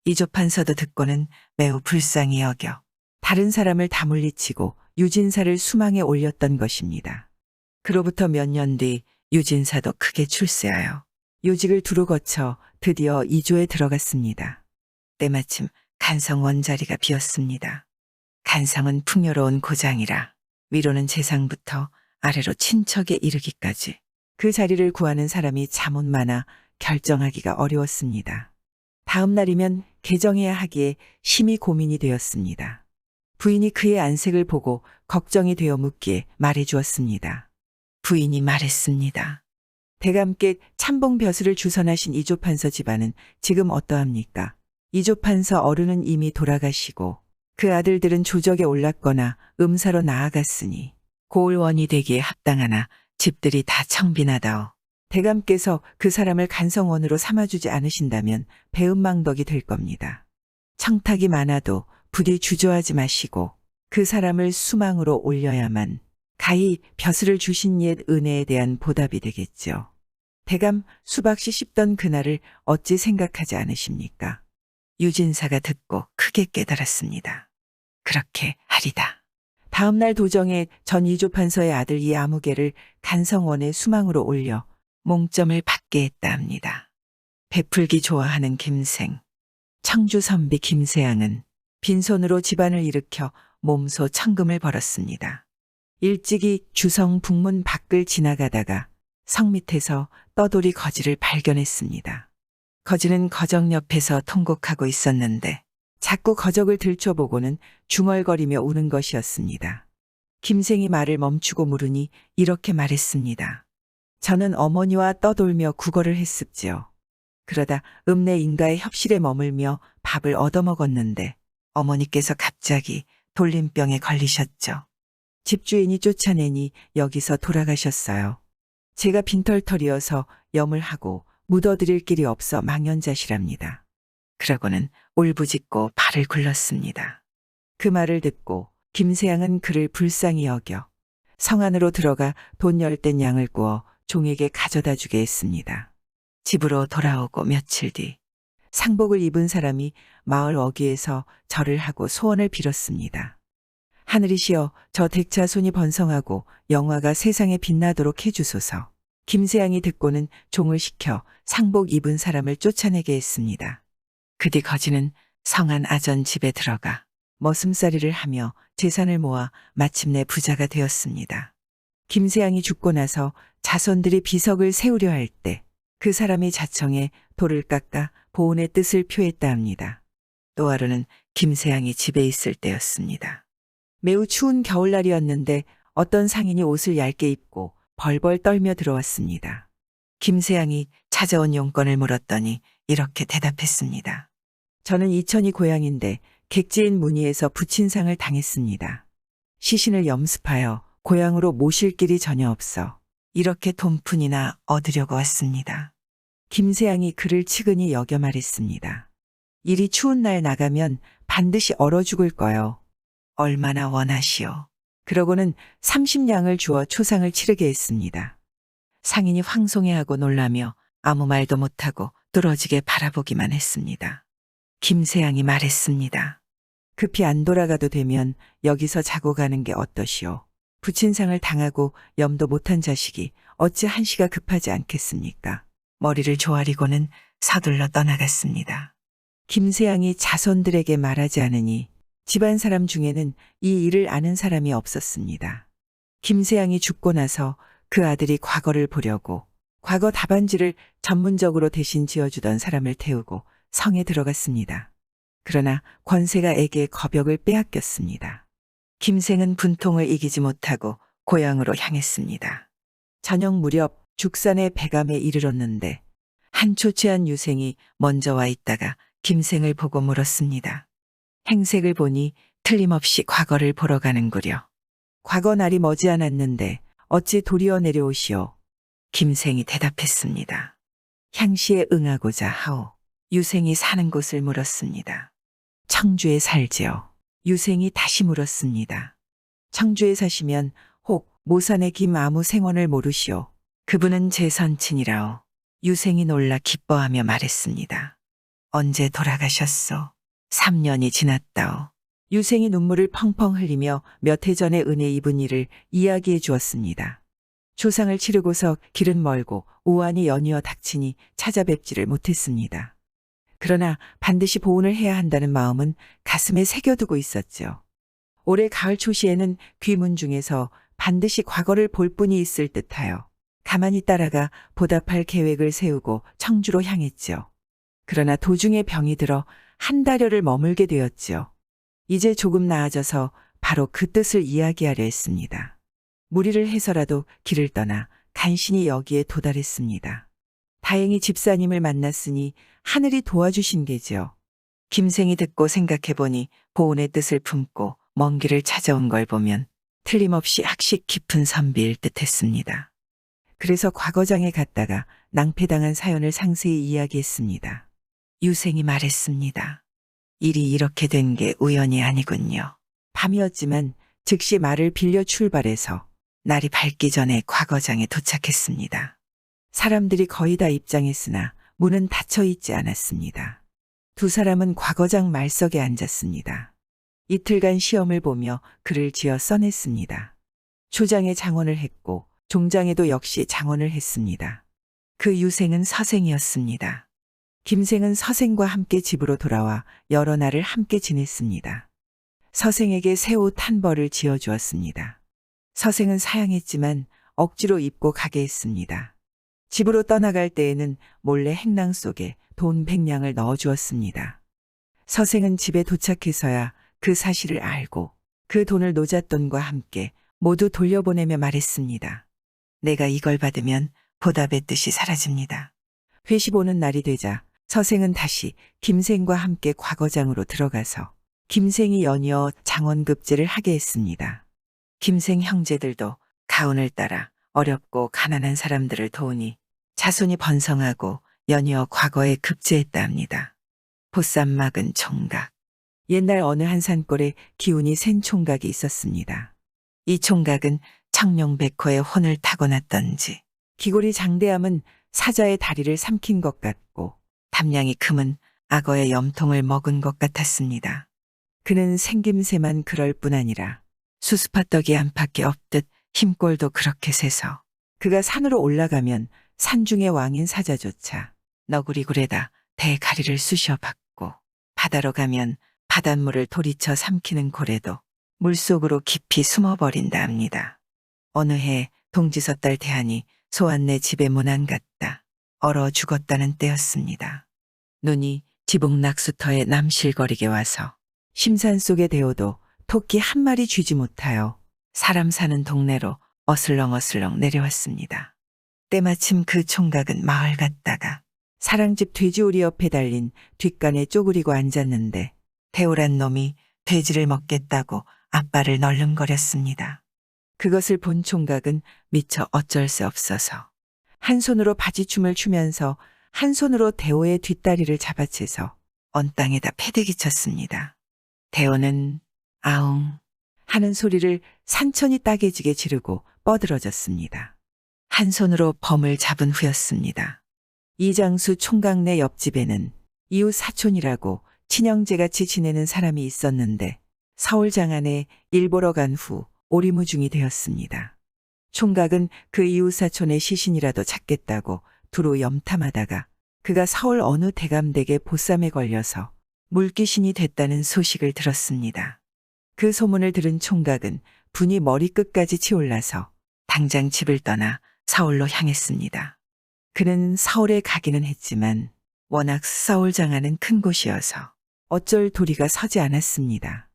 이조판서도 듣고는 매우 불쌍히 여겨 다른 사람을 다 물리치고 유진사를 수망에 올렸던 것입니다. 그로부터 몇 년 뒤 유진사도 크게 출세하여 요직을 두루 거쳐 드디어 이조에 들어갔습니다. 때마침 간성 원자리가 비었습니다. 간성은 풍요로운 고장이라 위로는 재상부터 아래로 친척에 이르기까지 그 자리를 구하는 사람이 자못 많아 결정하기가 어려웠습니다. 다음 날이면 개정해야 하기에 심히 고민이 되었습니다. 부인이 그의 안색을 보고 걱정이 되어 묻기에 말해주었습니다. 부인이 말했습니다. 대감께 참봉 벼슬을 주선하신 이조판서 집안은 지금 어떠합니까? 이조판서 어른은 이미 돌아가시고 그 아들들은 조적에 올랐거나 음사로 나아갔으니 고을원이 되기에 합당하나 집들이 다 청빈하다오. 대감께서 그 사람을 간성원으로 삼아주지 않으신다면 배은망덕이 될 겁니다. 청탁이 많아도 부디 주저하지 마시고 그 사람을 수망으로 올려야만 가히 벼슬을 주신 옛 은혜에 대한 보답이 되겠죠. 대감 수박씨 씹던 그날을 어찌 생각하지 않으십니까? 유진사가 듣고 크게 깨달았습니다. 그렇게 하리다. 다음날 도정에 전 이조판서의 아들 이아무개를 간성원의 수망으로 올려 몽점을 받게 했다 합니다. 베풀기 좋아하는 김생, 청주 선비 김세양은 빈손으로 집안을 일으켜 몸소 천금을 벌었습니다. 일찍이 주성 북문 밖을 지나가다가 성 밑에서 떠돌이 거지를 발견했습니다. 거지는 거적 옆에서 통곡하고 있었는데 자꾸 거적을 들춰보고는 중얼거리며 우는 것이었습니다. 김생이 말을 멈추고 물으니 이렇게 말했습니다. 저는 어머니와 떠돌며 구걸을 했습지요. 그러다 읍내 인가의 협실에 머물며 밥을 얻어먹었는데 어머니께서 갑자기 돌림병에 걸리셨죠. 집주인이 쫓아내니 여기서 돌아가셨어요. 제가 빈털털이어서 염을 하고 묻어드릴 길이 없어 망연자실합니다. 그러고는 울부짖고 발을 굴렀습니다. 그 말을 듣고 김세양은 그를 불쌍히 여겨 성 안으로 들어가 돈 10된 양을 구워 종에게 가져다 주게 했습니다. 집으로 돌아오고 며칠 뒤 상복을 입은 사람이 마을 어귀에서 절을 하고 소원을 빌었습니다. 하늘이시여 저 댁자손이 번성하고 영화가 세상에 빛나도록 해주소서. 김세양이 듣고는 종을 시켜 상복 입은 사람을 쫓아내게 했습니다. 그 뒤 거지는 성안 아전 집에 들어가 머슴살이를 하며 재산을 모아 마침내 부자가 되었습니다. 김세양이 죽고 나서 자손들이 비석을 세우려 할 때 그 사람이 자청에 돌을 깎아 보온의 뜻을 표했다 합니다. 또 하루는 김세양이 집에 있을 때였습니다. 매우 추운 겨울날이었는데 어떤 상인이 옷을 얇게 입고 벌벌 떨며 들어왔습니다. 김세양이 찾아온 용건을 물었더니 이렇게 대답했습니다. 저는 이천이 고향인데 객지인 문의에서 부친상을 당했습니다. 시신을 염습하여 고향으로 모실 길이 전혀 없어 이렇게 돈푼이나 얻으려고 왔습니다. 김세양이 그를 치근히 여겨 말했습니다. 이리 추운 날 나가면 반드시 얼어 죽을 거요. 얼마나 원하시오. 그러고는 30냥을 주어 초상을 치르게 했습니다. 상인이 황송해하고 놀라며 아무 말도 못하고 뚫어지게 바라보기만 했습니다. 김세양이 말했습니다. 급히 안 돌아가도 되면 여기서 자고 가는 게 어떠시오. 부친상을 당하고 염도 못한 자식이 어찌 한시가 급하지 않겠습니까? 머리를 조아리고는 서둘러 떠나갔습니다. 김세양이 자손들에게 말하지 않으니 집안 사람 중에는 이 일을 아는 사람이 없었습니다. 김세양이 죽고 나서 그 아들이 과거를 보려고 과거 답안지를 전문적으로 대신 지어주던 사람을 태우고 성에 들어갔습니다. 그러나 권세가 애게 거벽을 빼앗겼습니다. 김생은 분통을 이기지 못하고 고향으로 향했습니다. 저녁 무렵 죽산의 백암에 이르렀는데 한 초췌한 유생이 먼저 와 있다가 김생을 보고 물었습니다. 행색을 보니 틀림없이 과거를 보러 가는구려. 과거 날이 머지않았는데 어찌 도리어 내려오시오. 김생이 대답했습니다. 향시에 응하고자 하오. 유생이 사는 곳을 물었습니다. 청주에 살지요. 유생이 다시 물었습니다. 청주에 사시면 혹 모산의 김아무 생원을 모르시오. 그분은 제 선친이라오. 유생이 놀라 기뻐하며 말했습니다. 언제 돌아가셨소? 3년이 지났다오. 유생이 눈물을 펑펑 흘리며 몇 해 전에 은혜 입은 일을 이야기해 주었습니다. 조상을 치르고서 길은 멀고 우환이 연이어 닥치니 찾아뵙지를 못했습니다. 그러나 반드시 보온을 해야 한다는 마음은 가슴에 새겨두고 있었죠. 올해 가을 초시에는 귀문 중에서 반드시 과거를 볼 분이 있을 듯하여 가만히 따라가 보답할 계획을 세우고 청주로 향했죠. 그러나 도중에 병이 들어 한 달여를 머물게 되었죠. 이제 조금 나아져서 바로 그 뜻을 이야기하려 했습니다. 무리를 해서라도 길을 떠나 간신히 여기에 도달했습니다. 다행히 집사님을 만났으니 하늘이 도와주신 게지요. 김생이 듣고 생각해보니 보온의 뜻을 품고 먼 길을 찾아온 걸 보면 틀림없이 학식 깊은 선비일 듯했습니다. 그래서 과거장에 갔다가 낭패당한 사연을 상세히 이야기했습니다. 유생이 말했습니다. 일이 이렇게 된 게 우연이 아니군요. 밤이었지만 즉시 말을 빌려 출발해서 날이 밝기 전에 과거장에 도착했습니다. 사람들이 거의 다 입장했으나 문은 닫혀 있지 않았습니다. 두 사람은 과거장 말석에 앉았습니다. 이틀간 시험을 보며 글을 지어 써냈습니다. 초장에 장원을 했고 종장에도 역시 장원을 했습니다. 그 유생은 서생이었습니다. 김생은 서생과 함께 집으로 돌아와 여러 날을 함께 지냈습니다. 서생에게 새 옷 한 벌을 지어주었습니다. 서생은 사양했지만 억지로 입고 가게 했습니다. 집으로 떠나갈 때에는 몰래 행囊속에 돈 100냥을 넣어주었습니다. 서생은 집에 도착해서야 그 사실을 알고 그 돈을 노잣돈과 함께 모두 돌려보내며 말했습니다. 내가 이걸 받으면 보답의 뜻이 사라집니다. 회시 보는 날이 되자 서생은 다시 김생과 함께 과거장으로 들어가서 김생이 연이어 장원급제를 하게 했습니다. 김생 형제들도 가훈을 따라 어렵고 가난한 사람들을 도우니 자손이 번성하고 연이어 과거에 급제했다 합니다. 보쌈 막은 총각. 옛날 어느 한 산골에 기운이 센 총각이 있었습니다. 이 총각은 청룡백호의 혼을 타고났던지 기골이 장대함은 사자의 다리를 삼킨 것 같고 담량이 금은 악어의 염통을 먹은 것 같았습니다. 그는 생김새만 그럴 뿐 아니라 수수파떡이 안팎에 없듯 힘꼴도 그렇게 세서 그가 산으로 올라가면 산중의 왕인 사자조차 너구리굴에다 대가리를 쑤셔박고 바다로 가면 바닷물을 돌이쳐 삼키는 고래도 물속으로 깊이 숨어버린다 합니다. 어느 해 동지섣달 대한이 소환네 집에 문안 갔다 얼어 죽었다는 때였습니다. 눈이 지붕낙수터에 남실거리게 와서 심산 속에 데워도 토끼 한 마리 쥐지 못하여 사람 사는 동네로 어슬렁어슬렁 내려왔습니다. 때마침 그 총각은 마을 갔다가 사랑집 돼지우리 옆에 달린 뒷간에 쪼그리고 앉았는데 태오란 놈이 돼지를 먹겠다고 앞발을 널름거렸습니다. 그것을 본 총각은 미처 어쩔 수 없어서 한 손으로 바지춤을 추면서 한 손으로 대오의 뒷다리를 잡아채서 언 땅에다 패대기 쳤습니다. 대오는 아웅 하는 소리를 산천이 따개지게 지르고 뻗으러졌습니다. 한 손으로 범을 잡은 후였습니다. 이장수 총각네 옆집에는 이웃 사촌이라고 친형제같이 지내는 사람이 있었는데 서울 장안에 일 보러 간 후 오리무중이 되었습니다. 총각은 그 이웃 사촌의 시신이라도 찾겠다고 두루 염탐하다가 그가 서울 어느 대감댁의 보쌈에 걸려서 물귀신이 됐다는 소식을 들었습니다. 그 소문을 들은 총각은 분이 머리끝까지 치올라서 당장 집을 떠나 서울로 향했습니다. 그는 서울에 가기는 했지만 워낙 서울 장안은 큰 곳이어서 어쩔 도리가 서지 않았습니다.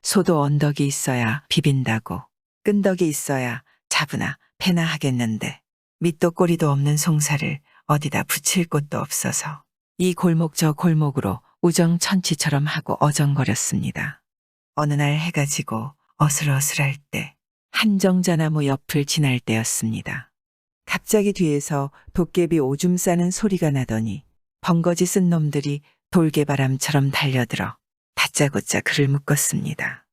소도 언덕이 있어야 비빈다고 끈덕이 있어야 잡으나 패나 하겠는데 밑도 꼬리도 없는 송사를 어디다 붙일 곳도 없어서 이 골목 저 골목으로 우정천치처럼 하고 어정거렸습니다. 어느 날 해가 지고 어슬어슬할 때 한정자나무 옆을 지날 때였습니다. 갑자기 뒤에서 도깨비 오줌 싸는 소리가 나더니 번거지 쓴 놈들이 돌개바람처럼 달려들어 다짜고짜 그를 묶었습니다.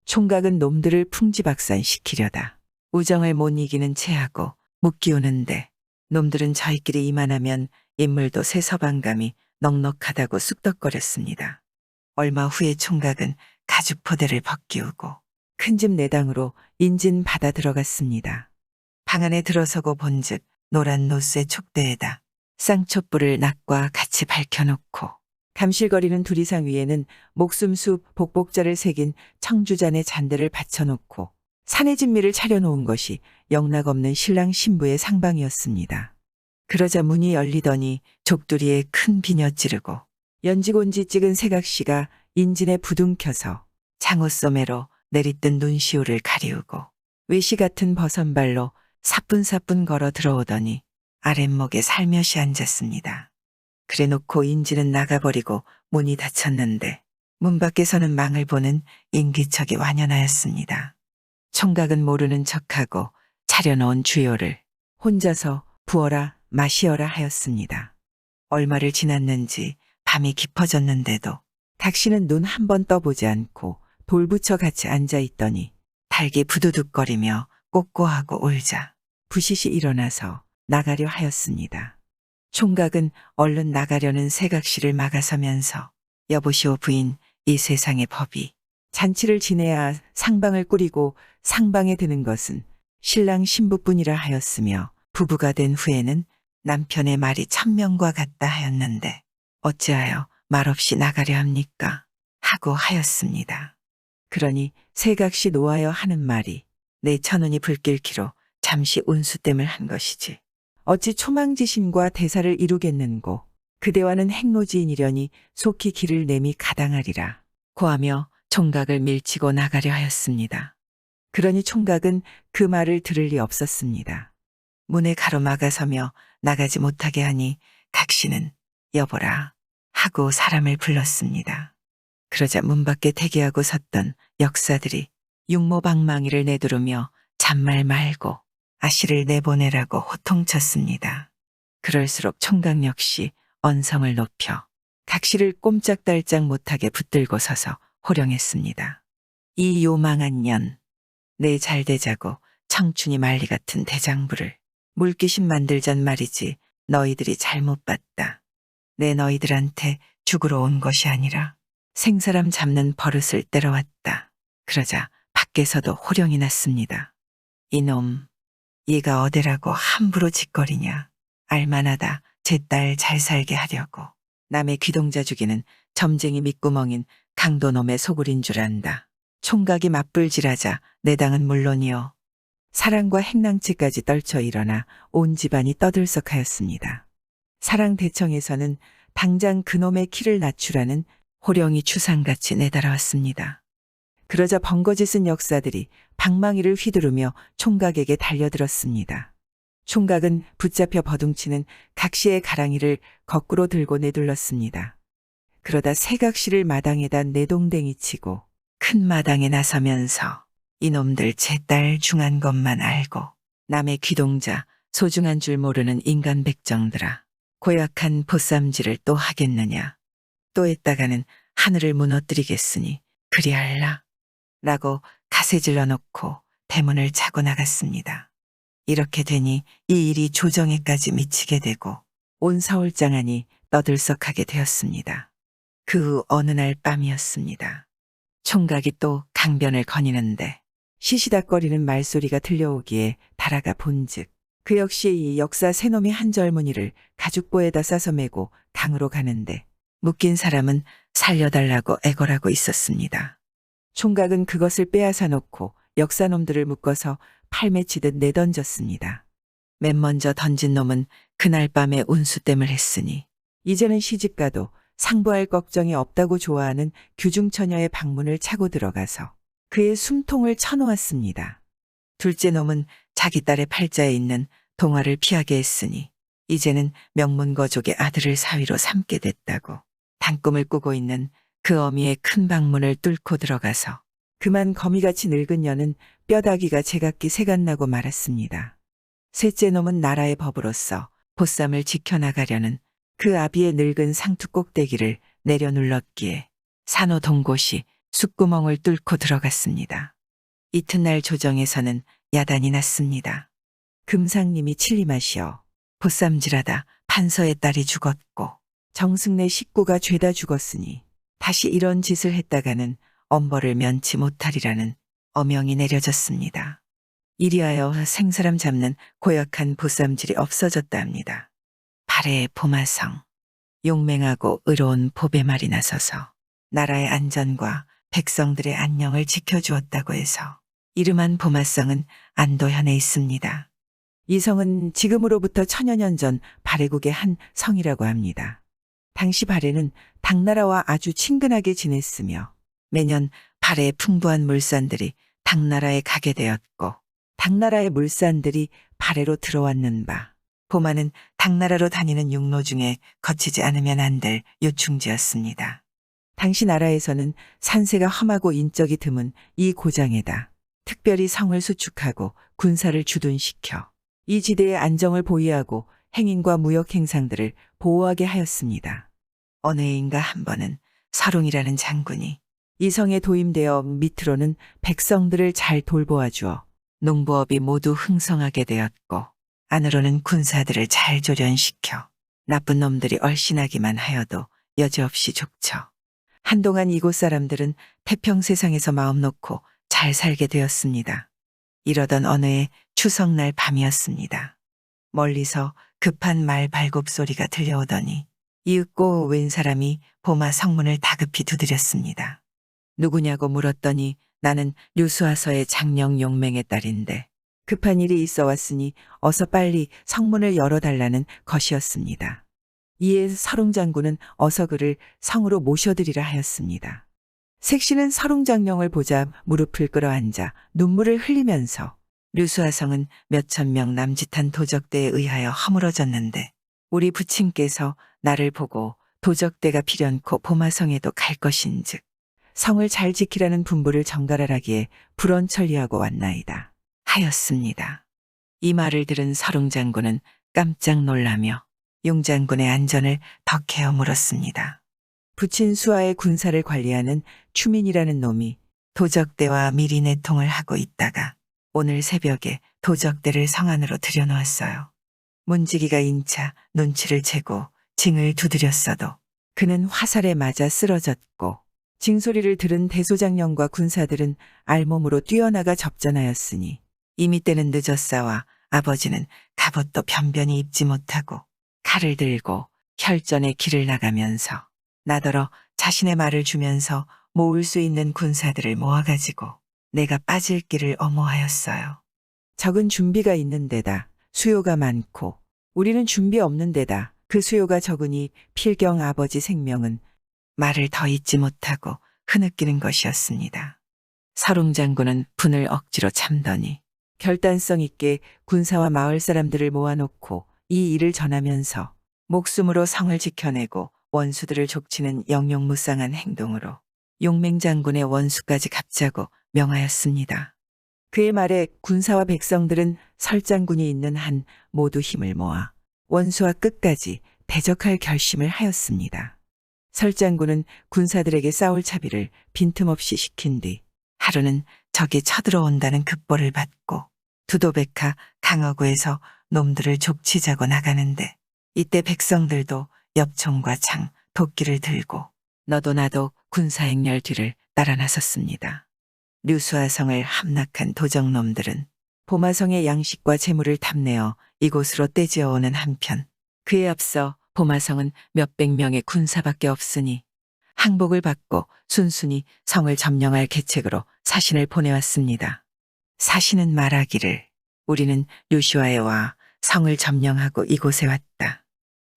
총각은 놈들을 풍지박산시키려다 우정을 못 이기는 체하고 묶기우는데 놈들은 저희끼리 이만하면 인물도 새 서방감이 넉넉하다고 쑥덕거렸습니다. 얼마 후에 총각은 가죽포대를 벗기우고 큰 집 내당으로 인진 받아 들어갔습니다. 방 안에 들어서고 본즉 노란 노쇠 촉대에다 쌍촛불을 낙과 같이 밝혀놓고 감실거리는 두리상 위에는 목숨수 복복자를 새긴 청주잔의 잔대를 받쳐놓고 산의 진미를 차려놓은 것이 영락없는 신랑 신부의 상방이었습니다. 그러자 문이 열리더니 족두리에 큰 비녀 찌르고 연지곤지 찍은 세각시가 인진에 부둥켜서 장옷소매로 내리뜬 눈시울을 가리우고 외시 같은 버선발로 사뿐사뿐 걸어 들어오더니 아랫목에 살며시 앉았습니다. 그래놓고 인진은 나가버리고 문이 닫혔는데 문 밖에서는 망을 보는 인기척이 완연하였습니다. 총각은 모르는 척하고 차려놓은 주요를 혼자서 부어라 마시어라 하였습니다. 얼마를 지났는지 밤이 깊어졌는데도 각시는 눈 한 번 떠보지 않고 돌부처 같이 앉아있더니 달기 부두둑거리며 꼬꼬하고 울자 부시시 일어나서 나가려 하였습니다. 총각은 얼른 나가려는 세각씨를 막아서면서 여보시오 부인, 이 세상의 법이 잔치를 지내야 상방을 꾸리고 상방에 드는 것은 신랑 신부뿐이라 하였으며 부부가 된 후에는 남편의 말이 천명과 같다 하였는데 어찌하여 말없이 나가려 합니까? 하고 하였습니다. 그러니 세각씨 놓아여 하는 말이 내 천운이 불길키로 잠시 운수땜을 한 것이지. 어찌 초망지신과 대사를 이루겠는고 그대와는 행로지인이려니 속히 길을 내미 가당하리라. 고하며 총각을 밀치고 나가려 하였습니다. 그러니 총각은 그 말을 들을 리 없었습니다. 문에 가로막아서며 나가지 못하게 하니 각시는 여보라 하고 사람을 불렀습니다. 그러자 문 밖에 대기하고 섰던 역사들이 육모방망이를 내두르며 잔말 말고 아씨를 내보내라고 호통쳤습니다. 그럴수록 총각 역시 언성을 높여 각시를 꼼짝달짝 못하게 붙들고 서서 호령했습니다. 이 요망한 년, 내 잘되자고 청춘이 말리 같은 대장부를 물귀신 만들잔 말이지 너희들이 잘못 봤다. 내 너희들한테 죽으러 온 것이 아니라 생사람 잡는 버릇을 때려왔다. 그러자 밖에서도 호령이 났습니다. 이놈, 얘가 어디라고 함부로 짓거리냐. 알만하다. 제 딸 잘 살게 하려고. 남의 귀동자 죽이는 점쟁이 밑구멍인 강도놈의 소굴인 줄 안다. 총각이 맞불질하자 내 당은 물론이요. 사랑과 행랑치까지 떨쳐 일어나 온 집안이 떠들썩하였습니다. 사랑대청에서는 당장 그놈의 키를 낮추라는 호령이 추상같이 내달아왔습니다. 그러자 번거지 쓴 역사들이 방망이를 휘두르며 총각에게 달려들었습니다. 총각은 붙잡혀 버둥치는 각시의 가랑이를 거꾸로 들고 내둘렀습니다. 그러다 세각시를 마당에다 내동댕이 치고 큰 마당에 나서면서 이놈들 제 딸 중한 것만 알고 남의 귀동자 소중한 줄 모르는 인간 백정들아 고약한 보쌈질을 또 하겠느냐. 또 했다가는 하늘을 무너뜨리겠으니 그리할라. 라고 가세질러 놓고 대문을 차고 나갔습니다. 이렇게 되니 이 일이 조정에까지 미치게 되고 온 서울장안이 떠들썩하게 되었습니다. 그 후 어느 날 밤이었습니다. 총각이 또 강변을 거니는데 시시닥거리는 말소리가 들려오기에 달아가 본즉 그 역시 이 역사 새놈이 한 젊은이를 가죽보에다 싸서 메고 강으로 가는데 묶인 사람은 살려달라고 애걸하고 있었습니다. 총각은 그것을 빼앗아 놓고 역사놈들을 묶어서 팔매치듯 내던졌습니다. 맨 먼저 던진 놈은 그날 밤에 운수땜을 했으니 이제는 시집가도 상부할 걱정이 없다고 좋아하는 규중처녀의 방문을 차고 들어가서 그의 숨통을 쳐놓았습니다. 둘째 놈은 자기 딸의 팔자에 있는 동화를 피하게 했으니 이제는 명문거족의 아들을 사위로 삼게 됐다고 단꿈을 꾸고 있는 그 어미의 큰 방문을 뚫고 들어가서 그만 거미같이 늙은 년은 뼈다귀가 제각기 새갓나고 말았습니다. 셋째 놈은 나라의 법으로서 보쌈을 지켜나가려는 그 아비의 늙은 상투 꼭대기를 내려눌렀기에 산호 동곳이 숫구멍을 뚫고 들어갔습니다. 이튿날 조정에서는 야단이 났습니다. 금상님이 칠림하시어 보쌈질하다 판서의 딸이 죽었고 정승래 식구가 죄다 죽었으니 다시 이런 짓을 했다가는 엄벌을 면치 못하리라는 어명이 내려졌습니다. 이리하여 생사람 잡는 고약한 보쌈질이 없어졌다 합니다. 발해의 보마성, 용맹하고 의로운 보배말이 나서서 나라의 안전과 백성들의 안녕을 지켜주었다고 해서 이름한 보마성은 안도현에 있습니다. 이 성은 지금으로부터 천여 년 전 발해국의 한 성이라고 합니다. 당시 발해는 당나라와 아주 친근하게 지냈으며 매년 발해의 풍부한 물산들이 당나라에 가게 되었고 당나라의 물산들이 발해로 들어왔는 바 보마는 당나라로 다니는 육로 중에 거치지 않으면 안 될 요충지였습니다. 당시 나라에서는 산세가 험하고 인적이 드문 이 고장에다 특별히 성을 수축하고 군사를 주둔시켜 이 지대의 안정을 보위하고 행인과 무역 행상들을 보호하게 하였습니다. 어느 해인가 한 번은 서룡이라는 장군이 이 성에 도임되어 밑으로는 백성들을 잘 돌보아 주어 농부업이 모두 흥성하게 되었고 안으로는 군사들을 잘 조련시켜 나쁜 놈들이 얼씬하기만 하여도 여지없이 족쳐. 한동안 이곳 사람들은 태평 세상에서 마음 놓고 잘 살게 되었습니다. 이러던 어느 해 추석날 밤이었습니다. 멀리서 급한 말 발굽 소리가 들려오더니 이윽고 웬 사람이 보마 성문을 다급히 두드렸습니다. 누구냐고 물었더니 나는 류수아서의 장령 용맹의 딸인데 급한 일이 있어 왔으니 어서 빨리 성문을 열어달라는 것이었습니다. 이에 서롱장군은 어서 그를 성으로 모셔드리라 하였습니다. 색시는 서롱장령을 보자 무릎을 끌어앉아 눈물을 흘리면서 류수아성은 몇천 명 남짓한 도적대에 의하여 허물어졌는데 우리 부친께서 나를 보고 도적대가 필연코 보마성에도 갈 것인즉 성을 잘 지키라는 분부를 전갈하라기에 불언천리하고 왔나이다 하였습니다. 이 말을 들은 서롱장군은 깜짝 놀라며 용장군의 안전을 덕해어 물었습니다. 부친 수하의 군사를 관리하는 추민이라는 놈이 도적대와 미리 내통을 하고 있다가 오늘 새벽에 도적대를 성 안으로 들여놓았어요. 문지기가 인차 눈치를 채고 징을 두드렸어도 그는 화살에 맞아 쓰러졌고 징소리를 들은 대소장령과 군사들은 알몸으로 뛰어나가 접전하였으니 이미 때는 늦었사와 아버지는 갑옷도 변변히 입지 못하고 칼을 들고 혈전의 길을 나가면서 나더러 자신의 말을 주면서 모을 수 있는 군사들을 모아가지고 내가 빠질 길을 엄호하였어요. 적은 준비가 있는 데다 수요가 많고 우리는 준비 없는 데다 그 수요가 적으니 필경 아버지 생명은 말을 더 잇지 못하고 흐느끼는 것이었습니다. 서롱장군은 분을 억지로 참더니 결단성 있게 군사와 마을 사람들을 모아놓고 이 일을 전하면서 목숨으로 성을 지켜내고 원수들을 족치는 영영무쌍한 행동으로 용맹장군의 원수까지 갚자고 명하였습니다. 그의 말에 군사와 백성들은 설장군이 있는 한 모두 힘을 모아 원수와 끝까지 대적할 결심을 하였습니다. 설장군은 군사들에게 싸울 차비를 빈틈없이 시킨 뒤 하루는 적이 쳐들어온다는 급보를 받고 두도백화 강어구에서 놈들을 족치자고 나가는데 이때 백성들도 엽총과 창, 도끼를 들고 너도 나도 군사행렬 뒤를 따라 나섰습니다. 류수아성을 함락한 도적놈들은 보마성의 양식과 재물을 탐내어 이곳으로 떼지어오는 한편 그에 앞서 보마성은 몇백 명의 군사밖에 없으니 항복을 받고 순순히 성을 점령할 계책으로 사신을 보내왔습니다. 사신은 말하기를 우리는 류시와에 와 성을 점령하고 이곳에 왔다.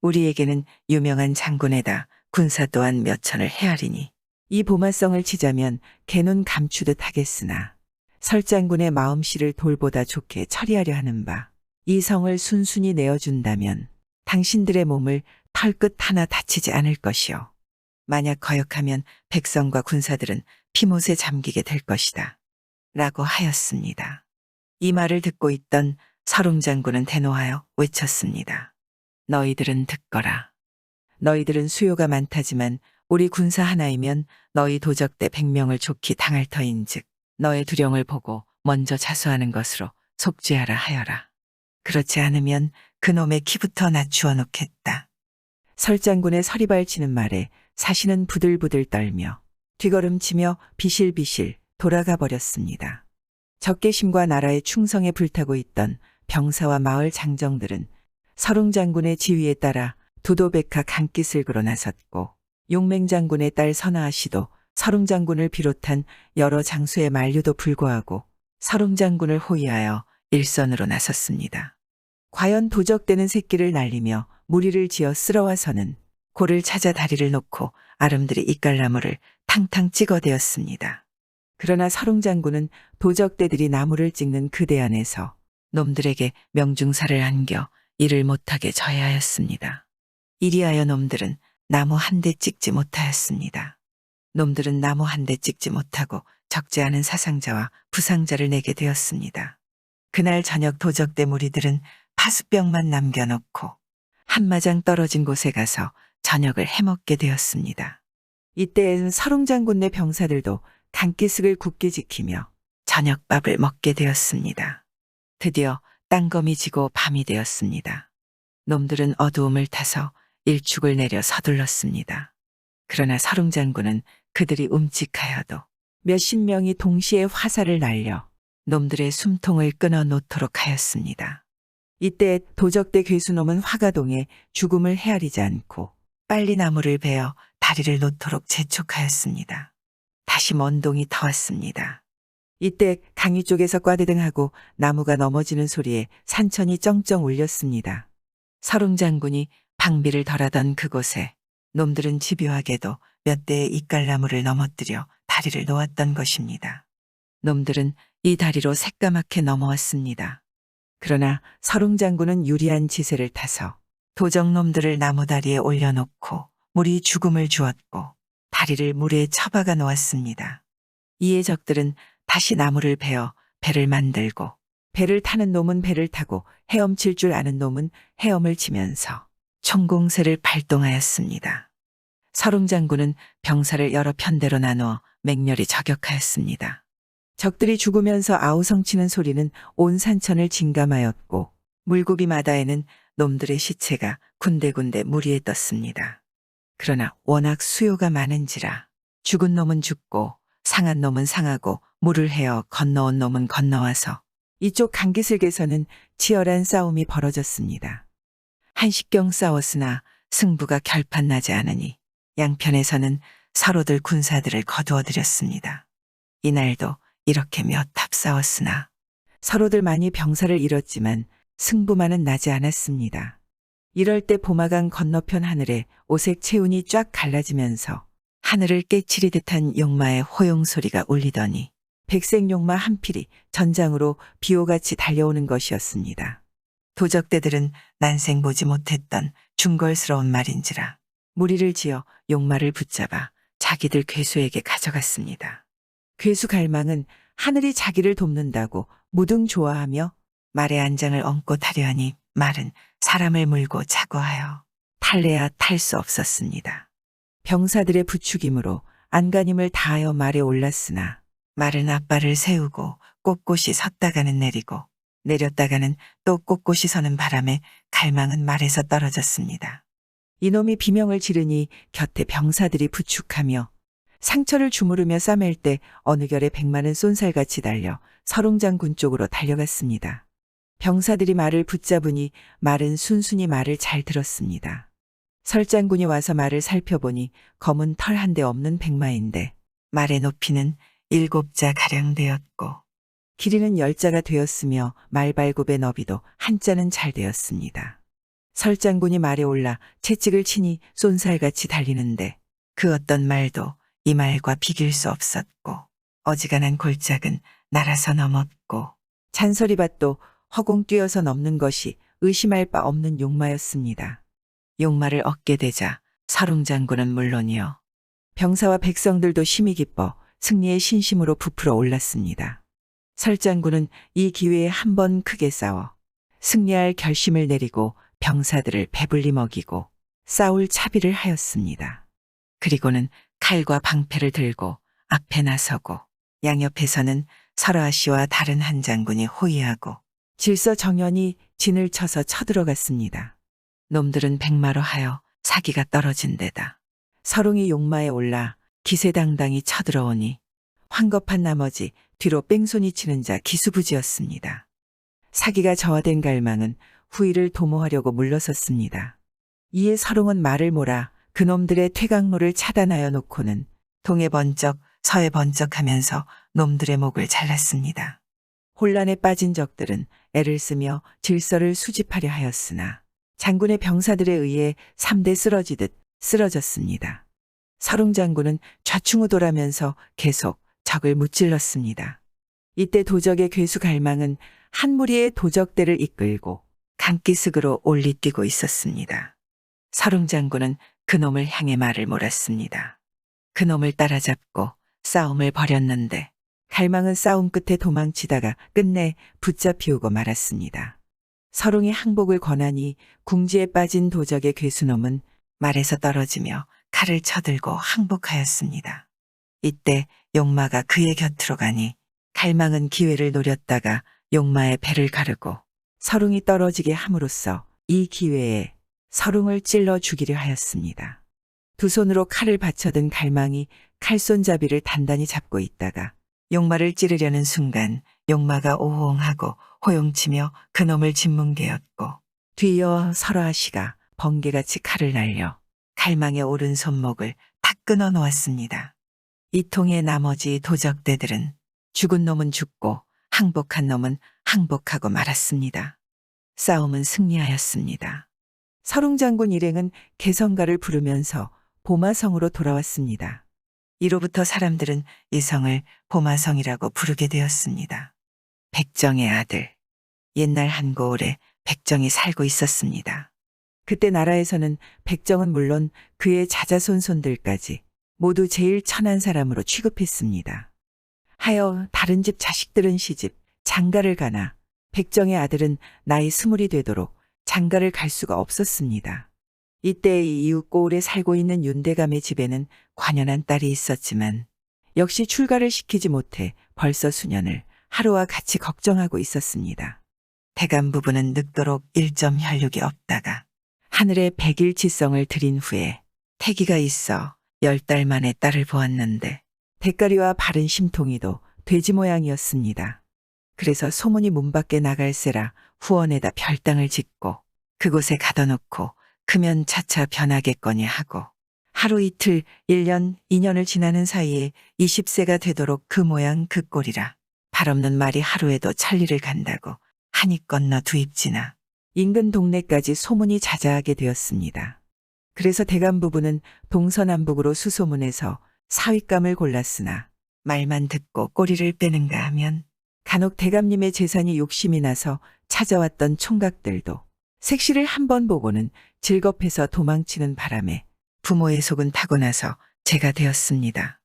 우리에게는 유명한 장군에다 군사 또한 몇 천을 헤아리니 이 보마성을 치자면 개눈 감추듯 하겠으나 설장군의 마음씨를 돌보다 좋게 처리하려 하는 바 이 성을 순순히 내어준다면 당신들의 몸을 털끝 하나 다치지 않을 것이요. 만약 거역하면 백성과 군사들은 피못에 잠기게 될 것이다. 라고 하였습니다. 이 말을 듣고 있던 서롱장군은 대노하여 외쳤습니다. 너희들은 듣거라. 너희들은 수요가 많다지만 우리 군사 하나이면 너희 도적대 100명을 좋게 당할 터인즉 너의 두령을 보고 먼저 자수하는 것으로 속죄하라 하여라. 그렇지 않으면 그놈의 키부터 낮추어 놓겠다. 설장군의 서리발치는 말에 사신은 부들부들 떨며 뒤걸음치며 비실비실 돌아가 버렸습니다. 적개심과 나라의 충성에 불타고 있던 병사와 마을 장정들은 서롱장군의 지휘에 따라 두도백화 강기슬그로 나섰고 용맹장군의 딸 선아아 씨도 서롱장군을 비롯한 여러 장수의 만류도 불구하고 서롱장군을 호위하여 일선으로 나섰습니다. 과연 도적대는 새끼를 날리며 무리를 지어 쓸어와서는 골을 찾아 다리를 놓고 아름드리 이깔나무를 탕탕 찍어대었습니다. 그러나 서롱장군은 도적대들이 나무를 찍는 그대 안에서 놈들에게 명중사를 안겨 일을 못하게 저해하였습니다. 이리하여 놈들은 나무 한 대 찍지 못하였습니다. 놈들은 나무 한 대 찍지 못하고 적지 않은 사상자와 부상자를 내게 되었습니다. 그날 저녁 도적대 무리들은 파수병만 남겨놓고 한마장 떨어진 곳에 가서 저녁을 해먹게 되었습니다. 이때엔 서롱장군네 병사들도 강기슭을 굳게 지키며 저녁밥을 먹게 되었습니다. 드디어 땅검이 지고 밤이 되었습니다. 놈들은 어두움을 타서 일축을 내려 서둘렀습니다. 그러나 서룽장군은 그들이 움직하여도 몇십 명이 동시에 화살을 날려 놈들의 숨통을 끊어 놓도록 하였습니다. 이때 도적대 괴수놈은 화가동에 죽음을 헤아리지 않고 빨리 나무를 베어 다리를 놓도록 재촉하였습니다. 다시 먼동이 터왔습니다. 이때 강이 쪽에서 꽈대등하고 나무가 넘어지는 소리에 산천이 쩡쩡 울렸습니다. 서룽장군이 방비를 덜하던 그곳에 놈들은 집요하게도 몇 대의 이깔나무를 넘어뜨려 다리를 놓았던 것입니다. 놈들은 이 다리로 새까맣게 넘어왔습니다. 그러나 서룽장군은 유리한 지세를 타서 도적놈들을 나무다리에 올려놓고 물이 죽음을 주었고 다리를 물에 처박아 놓았습니다. 이에 적들은 다시 나무를 베어 배를 만들고 배를 타는 놈은 배를 타고 헤엄칠 줄 아는 놈은 헤엄을 치면서 총공세를 발동하였습니다. 서룽장군은 병사를 여러 편대로 나누어 맹렬히 저격하였습니다. 적들이 죽으면서 아우성치는 소리는 온 산천을 진감하였고 물고기마다에는 놈들의 시체가 군데군데 무리에 떴습니다. 그러나 워낙 수요가 많은지라 죽은 놈은 죽고 상한 놈은 상하고 물을 헤어 건너온 놈은 건너와서 이쪽 강기슭에서는 치열한 싸움이 벌어졌습니다. 한식경 싸웠으나 승부가 결판나지 않으니 양편에서는 서로들 군사들을 거두어들였습니다. 이날도 이렇게 몇 합 싸웠으나 서로들 많이 병사를 잃었지만 승부만은 나지 않았습니다. 이럴 때 보마강 건너편 하늘에 오색 채운이 쫙 갈라지면서 하늘을 깨치리 듯한 용마의 호용 소리가 울리더니 백색 용마 한 필이 전장으로 비호같이 달려오는 것이었습니다. 도적대들은 난생 보지 못했던 중걸스러운 말인지라 무리를 지어 용마를 붙잡아 자기들 괴수에게 가져갔습니다. 괴수 갈망은 하늘이 자기를 돕는다고 무등 좋아하며 말의 안장을 얹고 타려 하니 말은 사람을 물고 자고하여 탈래야 탈 수 없었습니다. 병사들의 부추김으로 안간힘을 다하여 말에 올랐으나 말은 앞발을 세우고 꼿꼿이 섰다가는 내리고 내렸다가는 또 꼿꼿이 서는 바람에 갈망은 말에서 떨어졌습니다. 이놈이 비명을 지르니 곁에 병사들이 부축하며 상처를 주무르며 싸맬 때 어느 결에 백마는 쏜살같이 달려 서룽장군 쪽으로 달려갔습니다. 병사들이 말을 붙잡으니 말은 순순히 말을 잘 들었습니다. 설장군이 와서 말을 살펴보니 검은 털 한 대 없는 백마인데 말의 높이는 7자 가량 되었고 길이는 10자가 되었으며 말발굽의 너비도 한자는 잘 되었습니다. 설장군이 말에 올라 채찍을 치니 쏜살같이 달리는데 그 어떤 말도 이 말과 비길 수 없었고 어지간한 골짜기는 날아서 넘었고 잔소리밭도 허공 뛰어서 넘는 것이 의심할 바 없는 용마였습니다. 용마를 얻게 되자 서룽장군은 물론이요 병사와 백성들도 심히 기뻐 승리의 신심으로 부풀어 올랐습니다. 설장군은 이 기회에 한 번 크게 싸워 승리할 결심을 내리고 병사들을 배불리 먹이고 싸울 차비를 하였습니다. 그리고는 칼과 방패를 들고 앞에 나서고 양옆에서는 설아아 씨와 다른 한 장군이 호위하고 질서정연히 진을 쳐서 쳐들어갔습니다. 놈들은 백마로 하여 사기가 떨어진 데다 서룽이 용마에 올라 기세당당히 쳐들어오니 황급한 나머지 뒤로 뺑소니 치는 자 기수부지였습니다. 사기가 저하된 갈망은 후위를 도모하려고 물러섰습니다. 이에 서룽은 말을 몰아 그놈들의 퇴각로를 차단하여 놓고는 동해 번쩍 서해 번쩍 하면서 놈들의 목을 잘랐습니다. 혼란에 빠진 적들은 애를 쓰며 질서를 수집하려 하였으나 장군의 병사들에 의해 3대 쓰러지듯 쓰러졌습니다. 서룽장군은 좌충우돌하면서 계속 적을 무찔렀습니다. 이때 도적의 괴수 갈망은 한 무리의 도적대를 이끌고 강기슭으로 올리뛰고 있었습니다. 서룽장군은 그놈을 향해 말을 몰았습니다. 그놈을 따라잡고 싸움을 벌였는데 갈망은 싸움 끝에 도망치다가 끝내 붙잡히우고 말았습니다. 서룽이 항복을 권하니 궁지에 빠진 도적의 괴수놈은 말에서 떨어지며 칼을 쳐들고 항복하였습니다. 이때 용마가 그의 곁으로 가니 갈망은 기회를 노렸다가 용마의 배를 가르고 서릉이 떨어지게 함으로써 이 기회에 서릉을 찔러 죽이려 하였습니다. 두 손으로 칼을 받쳐든 갈망이 칼손잡이를 단단히 잡고 있다가 용마를 찌르려는 순간 용마가 오호응하고 호용치며 그놈을 짓뭉개었고 뒤이어 설화시가 번개같이 칼을 날려 갈망의 오른손목을 탁 끊어 놓았습니다. 이 통의 나머지 도적대들은 죽은 놈은 죽고 항복한 놈은 항복하고 말았습니다. 싸움은 승리하였습니다. 서릉장군 일행은 개성가를 부르면서 보마성으로 돌아왔습니다. 이로부터 사람들은 이 성을 보마성이라고 부르게 되었습니다. 백정의 아들. 옛날 한 고을에 백정이 살고 있었습니다. 그때 나라에서는 백정은 물론 그의 자자손손들까지 모두 제일 천한 사람으로 취급했습니다. 하여 다른 집 자식들은 시집, 장가를 가나 백정의 아들은 나이 20이 되도록 장가를 갈 수가 없었습니다. 이때 이 이웃 고을에 살고 있는 윤대감의 집에는 관연한 딸이 있었지만 역시 출가를 시키지 못해 벌써 수년을 하루와 같이 걱정하고 있었습니다. 대감 부부는 늙도록 일점 혈육이 없다가 하늘에 백일치성을 들인 후에 태기가 있어 10달 만에 딸을 보았는데 대가리와 바른 심통이도 돼지 모양이었습니다. 그래서 소문이 문 밖에 나갈세라 후원에다 별당을 짓고 그곳에 가둬놓고 크면 차차 변하겠거니 하고 하루 이틀 1년 2년을 지나는 사이에 20세가 되도록 그 모양 그 꼴이라 발 없는 말이 하루에도 천리를 간다고 한이 건너 두입지나 인근 동네까지 소문이 자자하게 되었습니다. 그래서 대감 부부는 동서남북으로 수소문해서 사윗감을 골랐으나 말만 듣고 꼬리를 빼는가 하면 간혹 대감님의 재산이 욕심이 나서 찾아왔던 총각들도 색시를 한 번 보고는 즐겁해서 도망치는 바람에 부모의 속은 타고 나서 제가 되었습니다.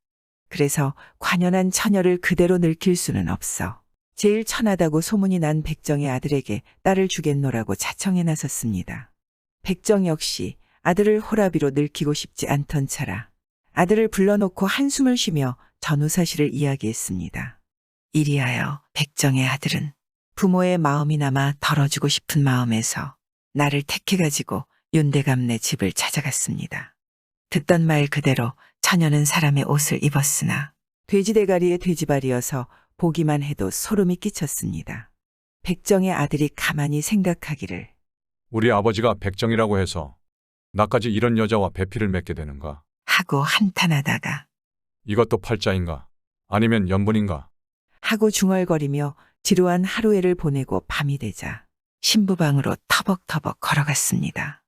그래서 관연한 처녀를 그대로 늙힐 수는 없어 제일 천하다고 소문이 난 백정의 아들에게 딸을 주겠노라고 자청해 나섰습니다. 백정 역시 아들을 호라비로 늙히고 싶지 않던 차라 아들을 불러놓고 한숨을 쉬며 전후사실을 이야기했습니다. 이리하여 백정의 아들은 부모의 마음이나마 덜어주고 싶은 마음에서 나를 택해가지고 윤대감네 집을 찾아갔습니다. 듣던 말 그대로 처녀는 사람의 옷을 입었으나 돼지대가리의 돼지발이어서 보기만 해도 소름이 끼쳤습니다. 백정의 아들이 가만히 생각하기를 우리 아버지가 백정이라고 해서 나까지 이런 여자와 배필을 맺게 되는가? 하고 한탄하다가 이것도 팔자인가? 아니면 연분인가? 하고 중얼거리며 지루한 하루해를 보내고 밤이 되자 신부방으로 터벅터벅 걸어갔습니다.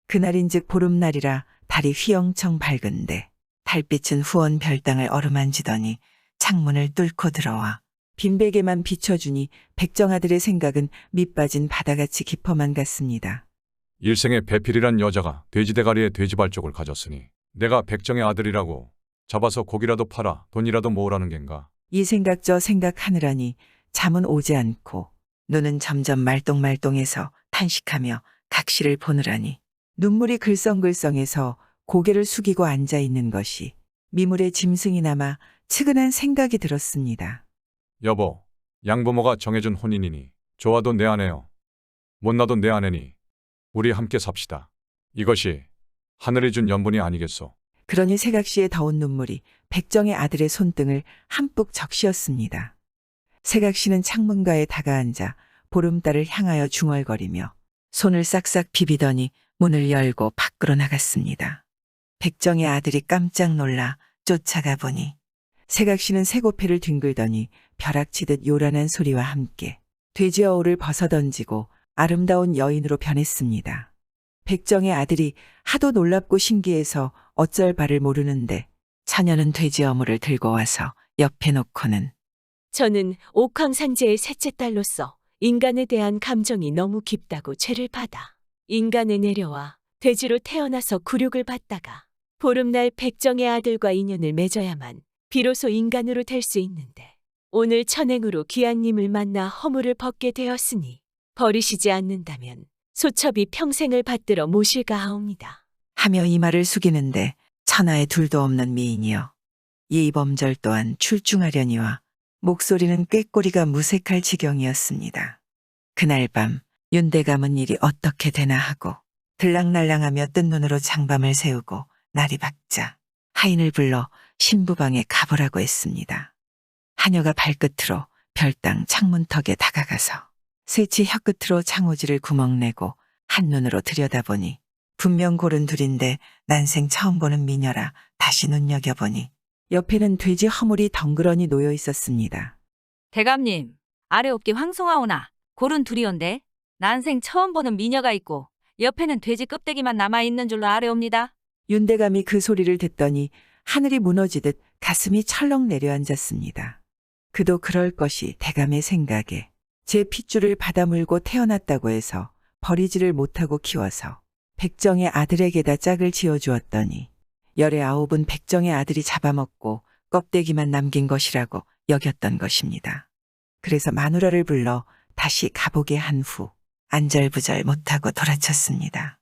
그날인즉 보름날이라 달이 휘영청 밝은데 달빛은 후원 별당을 어루만지더니 창문을 뚫고 들어와 빈베개만 비춰주니 백정아들의 생각은 밑빠진 바다같이 깊어만 갔습니다. 일생에 배필이란 여자가 돼지대가리에 돼지발 쪽을 가졌으니 내가 백정의 아들이라고 잡아서 고기라도 팔아 돈이라도 모으라는 겐가? 이 생각 저 생각하느라니 잠은 오지 않고 눈은 점점 말똥말똥해서 탄식하며 각시를 보느라니 눈물이 글썽글썽해서 고개를 숙이고 앉아 있는 것이 미물의 짐승이 남아 측은한 생각이 들었습니다. 여보, 양부모가 정해준 혼인이니 좋아도 내 아내요. 못나도 내 아내니 우리 함께 삽시다. 이것이 하늘이 준 연분이 아니겠소. 그러니 세각시의 더운 눈물이 백정의 아들의 손등을 한뿍 적시었습니다. 세각시는 창문가에 다가앉아 보름달을 향하여 중얼거리며 손을 싹싹 비비더니 문을 열고 밖으로 나갔습니다. 백정의 아들이 깜짝 놀라 쫓아가 보니 세각시는 새고패를 뒹굴더니 벼락치듯 요란한 소리와 함께 돼지어울을 벗어던지고 아름다운 여인으로 변했습니다. 백정의 아들이 하도 놀랍고 신기해서 어쩔 바를 모르는데 처녀는 돼지 어물을 들고 와서 옆에 놓고는 저는 옥황상제의 셋째 딸로서 인간에 대한 감정이 너무 깊다고 죄를 받아 인간에 내려와 돼지로 태어나서 굴욕을 받다가 보름날 백정의 아들과 인연을 맺어야만 비로소 인간으로 될 수 있는데 오늘 천행으로 귀한님을 만나 허물을 벗게 되었으니 버리시지 않는다면 소첩이 평생을 받들어 모실까 하옵니다. 하며 이마를 숙이는데 천하에 둘도 없는 미인이여 예의범절 또한 출중하려니와 목소리는 꾀꼬리가 무색할 지경이었습니다. 그날 밤 윤대감은 일이 어떻게 되나 하고 들랑날랑하며 뜬 눈으로 장밤을 새우고 날이 밝자 하인을 불러 신부방에 가보라고 했습니다. 하녀가 발끝으로 별당 창문턱에 다가가서 새치 혀끝으로 창호지를 구멍내고 한눈으로 들여다보니 분명 고른 둘인데 난생 처음 보는 미녀라 다시 눈여겨보니 옆에는 돼지 허물이 덩그러니 놓여 있었습니다. 대감님, 아래 없기 황송하오나 고른 둘이온데 난생 처음 보는 미녀가 있고 옆에는 돼지 껍데기만 남아있는 줄로 아래옵니다. 윤대감이 그 소리를 듣더니 하늘이 무너지듯 가슴이 철렁 내려앉았습니다. 그도 그럴 것이 대감의 생각에 제 핏줄을 받아물고 태어났다고 해서 버리지를 못하고 키워서 백정의 아들에게다 짝을 지어주었더니 19은 백정의 아들이 잡아먹고 껍데기만 남긴 것이라고 여겼던 것입니다. 그래서 마누라를 불러 다시 가보게 한 후 안절부절 못하고 돌아쳤습니다.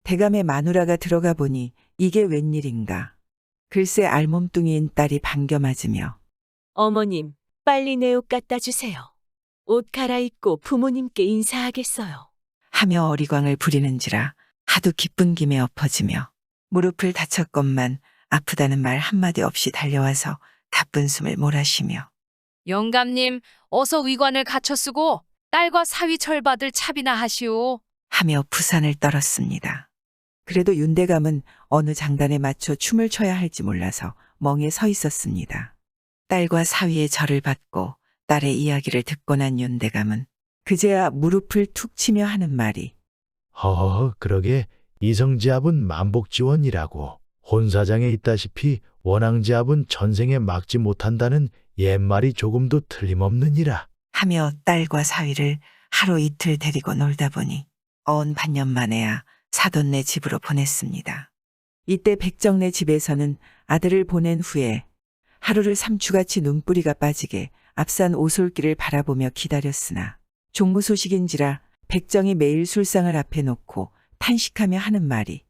대감의 마누라가 들어가 보니 이게 웬일인가. 글쎄 알몸뚱이인 딸이 반겨 맞으며 어머님, 빨리 내 옷 갖다 주세요. 옷 갈아입고 부모님께 인사하겠어요. 하며 어리광을 부리는지라 하도 기쁜 김에 엎어지며 무릎을 다쳤건만 아프다는 말 한마디 없이 달려와서 가쁜 숨을 몰아쉬며 영감님, 어서 위관을 갖춰 쓰고 딸과 사위 철받을 차비나 하시오. 하며 부산을 떨었습니다. 그래도 윤대감은 어느 장단에 맞춰 춤을 춰야 할지 몰라서 멍에 서 있었습니다. 딸과 사위의 절을 받고 딸의 이야기를 듣고 난 윤대감은 그제야 무릎을 툭 치며 하는 말이 허허, 그러게 이성지압은 만복지원이라고. 혼사장에 있다시피 원앙지압은 전생에 막지 못한다는 옛말이 조금도 틀림없느니라. 하며 딸과 사위를 하루 이틀 데리고 놀다 보니 어언 반년 만에야 사돈네 집으로 보냈습니다. 이때 백정네 집에서는 아들을 보낸 후에 하루를 삼추같이 눈뿌리가 빠지게 앞산 오솔길을 바라보며 기다렸으나 종무 소식인지라 백정이 매일 술상을 앞에 놓고 탄식하며 하는 말이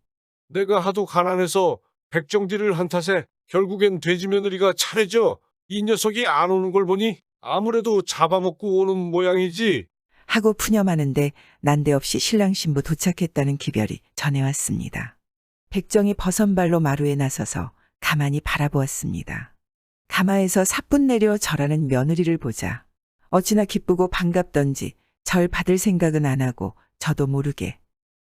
내가 하도 가난해서 백정지를 한 탓에 결국엔 돼지 며느리가 차례져 이 녀석이 안 오는 걸 보니 아무래도 잡아먹고 오는 모양이지. 하고 푸념하는데 난데없이 신랑 신부 도착했다는 기별이 전해왔습니다. 백정이 버선발로 마루에 나서서 가만히 바라보았습니다. 가마에서 사뿐 내려 절하는 며느리를 보자 어찌나 기쁘고 반갑던지 절 받을 생각은 안 하고 저도 모르게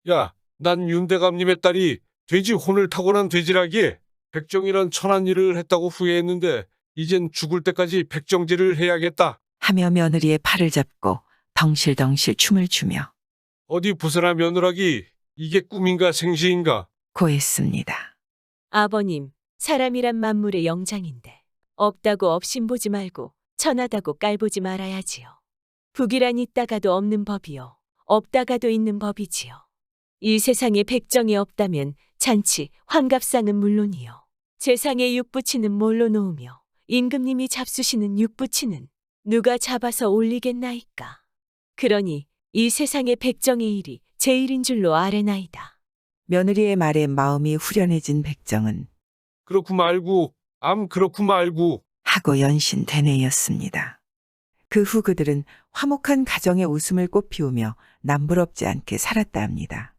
야, 난 윤대감님의 딸이 돼지 혼을 타고난 돼지라기에 백정이란 천한 일을 했다고 후회했는데 이젠 죽을 때까지 백정지를 해야겠다. 하며 며느리의 팔을 잡고 덩실덩실 춤을 추며 어디 부서나 며느라기 이게 꿈인가 생시인가. 고했습니다. 아버님, 사람이란 만물의 영장인데 없다고 업신보지 말고 천하다고 깔보지 말아야지요. 북이란 있다가도 없는 법이요. 없다가도 있는 법이지요. 이 세상에 백정이 없다면 잔치, 환갑상은 물론이요. 세상에 육부치는 뭘로 놓으며 임금님이 잡수시는 육부치는 누가 잡아서 올리겠나이까. 그러니 이 세상에 백정의 일이 제 일인 줄로 아뢰나이다. 며느리의 말에 마음이 후련해진 백정은 그렇고 말고 그렇고 말고. 하고 연신 되뇌였습니다. 그 후 그들은 화목한 가정의 웃음을 꽃피우며 남부럽지 않게 살았다 합니다.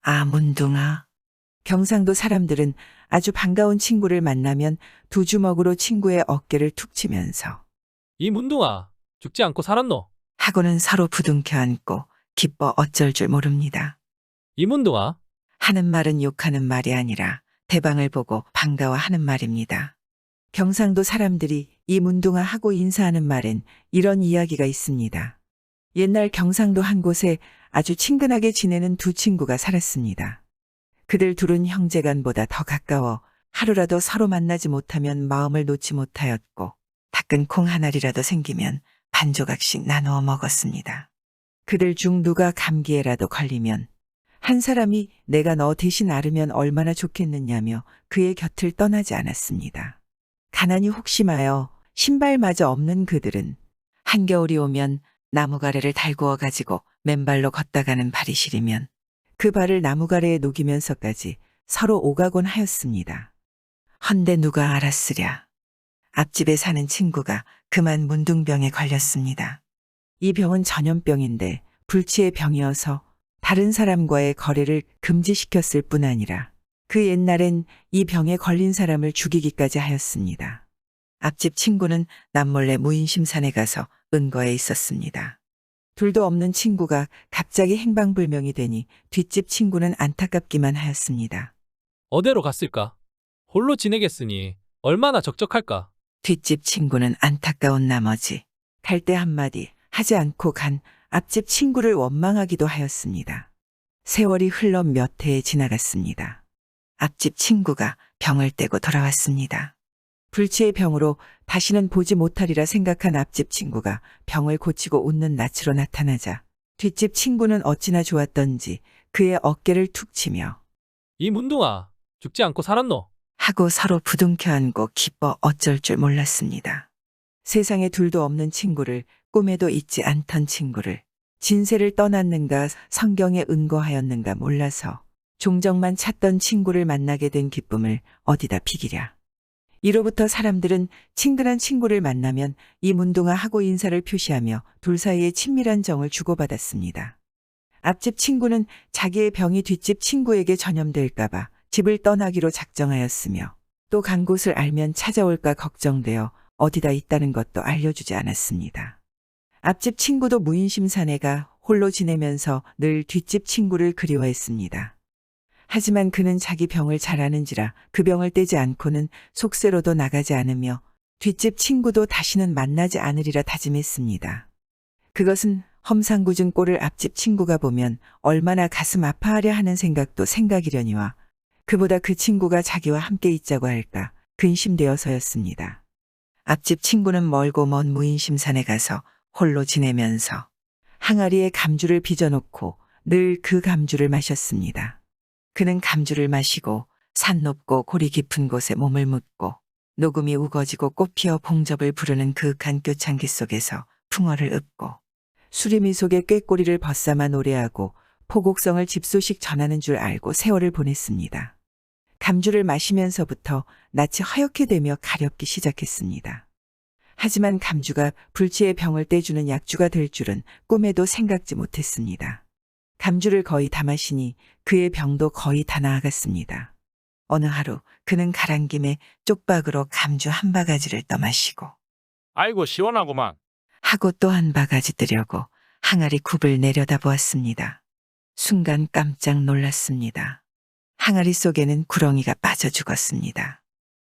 아, 문둥아. 경상도 사람들은 아주 반가운 친구를 만나면 두 주먹으로 친구의 어깨를 툭 치면서 이 문둥아, 죽지 않고 살았노? 하고는 서로 부둥켜 안고 기뻐 어쩔 줄 모릅니다. 이 문둥아, 하는 말은 욕하는 말이 아니라 대방을 보고 반가워하는 말입니다. 경상도 사람들이 이 문둥아 하고 인사하는 말엔 이런 이야기가 있습니다. 옛날 경상도 한 곳에 아주 친근하게 지내는 두 친구가 살았습니다. 그들 둘은 형제간보다 더 가까워 하루라도 서로 만나지 못하면 마음을 놓지 못하였고 닦은 콩 한 알이라도 생기면 반 조각씩 나누어 먹었습니다. 그들 중 누가 감기에라도 걸리면 한 사람이 내가 너 대신 앓으면 얼마나 좋겠느냐며 그의 곁을 떠나지 않았습니다. 가난이 혹심하여 신발마저 없는 그들은 한겨울이 오면 나무가래를 달구어 가지고 맨발로 걷다가는 발이 시리면 그 발을 나무가래에 녹이면서까지 서로 오가곤 하였습니다. 헌데 누가 알았으랴. 앞집에 사는 친구가 그만 문둥병에 걸렸습니다. 이 병은 전염병인데 불치의 병이어서 다른 사람과의 거래를 금지시켰을 뿐 아니라 그 옛날엔 이 병에 걸린 사람을 죽이기까지 하였습니다. 앞집 친구는 남몰래 무인심산에 가서 은거에 있었습니다. 둘도 없는 친구가 갑자기 행방불명이 되니 뒷집 친구는 안타깝기만 하였습니다. 어디로 갔을까? 홀로 지내겠으니 얼마나 적적할까? 뒷집 친구는 안타까운 나머지 갈대 한마디 하지 않고 간 앞집 친구를 원망하기도 하였습니다. 세월이 흘러 몇 해에 지나갔습니다. 앞집 친구가 병을 떼고 돌아왔습니다. 불치의 병으로 다시는 보지 못하리라 생각한 앞집 친구가 병을 고치고 웃는 낯으로 나타나자 뒷집 친구는 어찌나 좋았던지 그의 어깨를 툭 치며 이 문둥아, 죽지 않고 살았노? 하고 서로 부둥켜 안고 기뻐 어쩔 줄 몰랐습니다. 세상에 둘도 없는 친구를 꿈에도 잊지 않던 친구를 진세를 떠났는가 성경에 은거하였는가 몰라서 종적만 찾던 친구를 만나게 된 기쁨을 어디다 비기랴. 이로부터 사람들은 친근한 친구를 만나면 이 문둥아 하고 인사를 표시하며 둘 사이에 친밀한 정을 주고받았습니다. 앞집 친구는 자기의 병이 뒷집 친구에게 전염될까봐 집을 떠나기로 작정하였으며 또 간 곳을 알면 찾아올까 걱정되어 어디다 있다는 것도 알려주지 않았습니다. 앞집 친구도 무인심산에 가 홀로 지내면서 늘 뒷집 친구를 그리워했습니다. 하지만 그는 자기 병을 잘 아는지라 그 병을 떼지 않고는 속세로도 나가지 않으며 뒷집 친구도 다시는 만나지 않으리라 다짐했습니다. 그것은 험상궂은 꼴을 앞집 친구가 보면 얼마나 가슴 아파하려 하는 생각도 생각이려니와 그보다 그 친구가 자기와 함께 있자고 할까 근심되어서였습니다. 앞집 친구는 멀고 먼 무인심산에 가서 홀로 지내면서 항아리에 감주를 빚어놓고 늘 그 감주를 마셨습니다. 그는 감주를 마시고 산 높고 고리 깊은 곳에 몸을 묻고 녹음이 우거지고 꽃피어 봉접을 부르는 그윽한 뀨창기 속에서 풍어를 읊고 수리미 속에 꾀꼬리를 벗삼아 노래하고 포곡성을 집소식 전하는 줄 알고 세월을 보냈습니다. 감주를 마시면서부터 낯이 허옇게 되며 가렵기 시작했습니다. 하지만 감주가 불치의 병을 떼주는 약주가 될 줄은 꿈에도 생각지 못했습니다. 감주를 거의 다 마시니 그의 병도 거의 다 나아갔습니다. 어느 하루 그는 가란 김에 쪽박으로 감주 한 바가지를 떠마시고 아이고 시원하구만. 하고 또 한 바가지 뜨려고 항아리 굽을 내려다보았습니다. 순간 깜짝 놀랐습니다. 항아리 속에는 구렁이가 빠져 죽었습니다.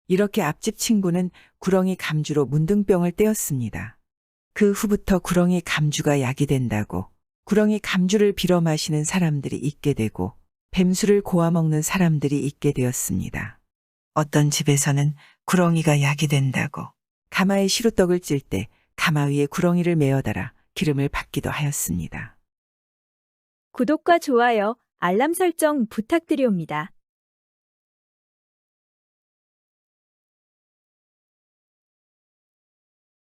이렇게 앞집 친구는 구렁이 감주로 문둥병을 떼었습니다. 그 후부터 구렁이 감주가 약이 된다고 구렁이 감주를 빌어 마시는 사람들이 있게 되고 뱀술을 고아 먹는 사람들이 있게 되었습니다. 어떤 집에서는 구렁이가 약이 된다고 가마에 시루떡을 찔 때 가마 위에 구렁이를 메어달아 기름을 받기도 하였습니다. 구독과 좋아요, 알람 설정 부탁드리옵니다.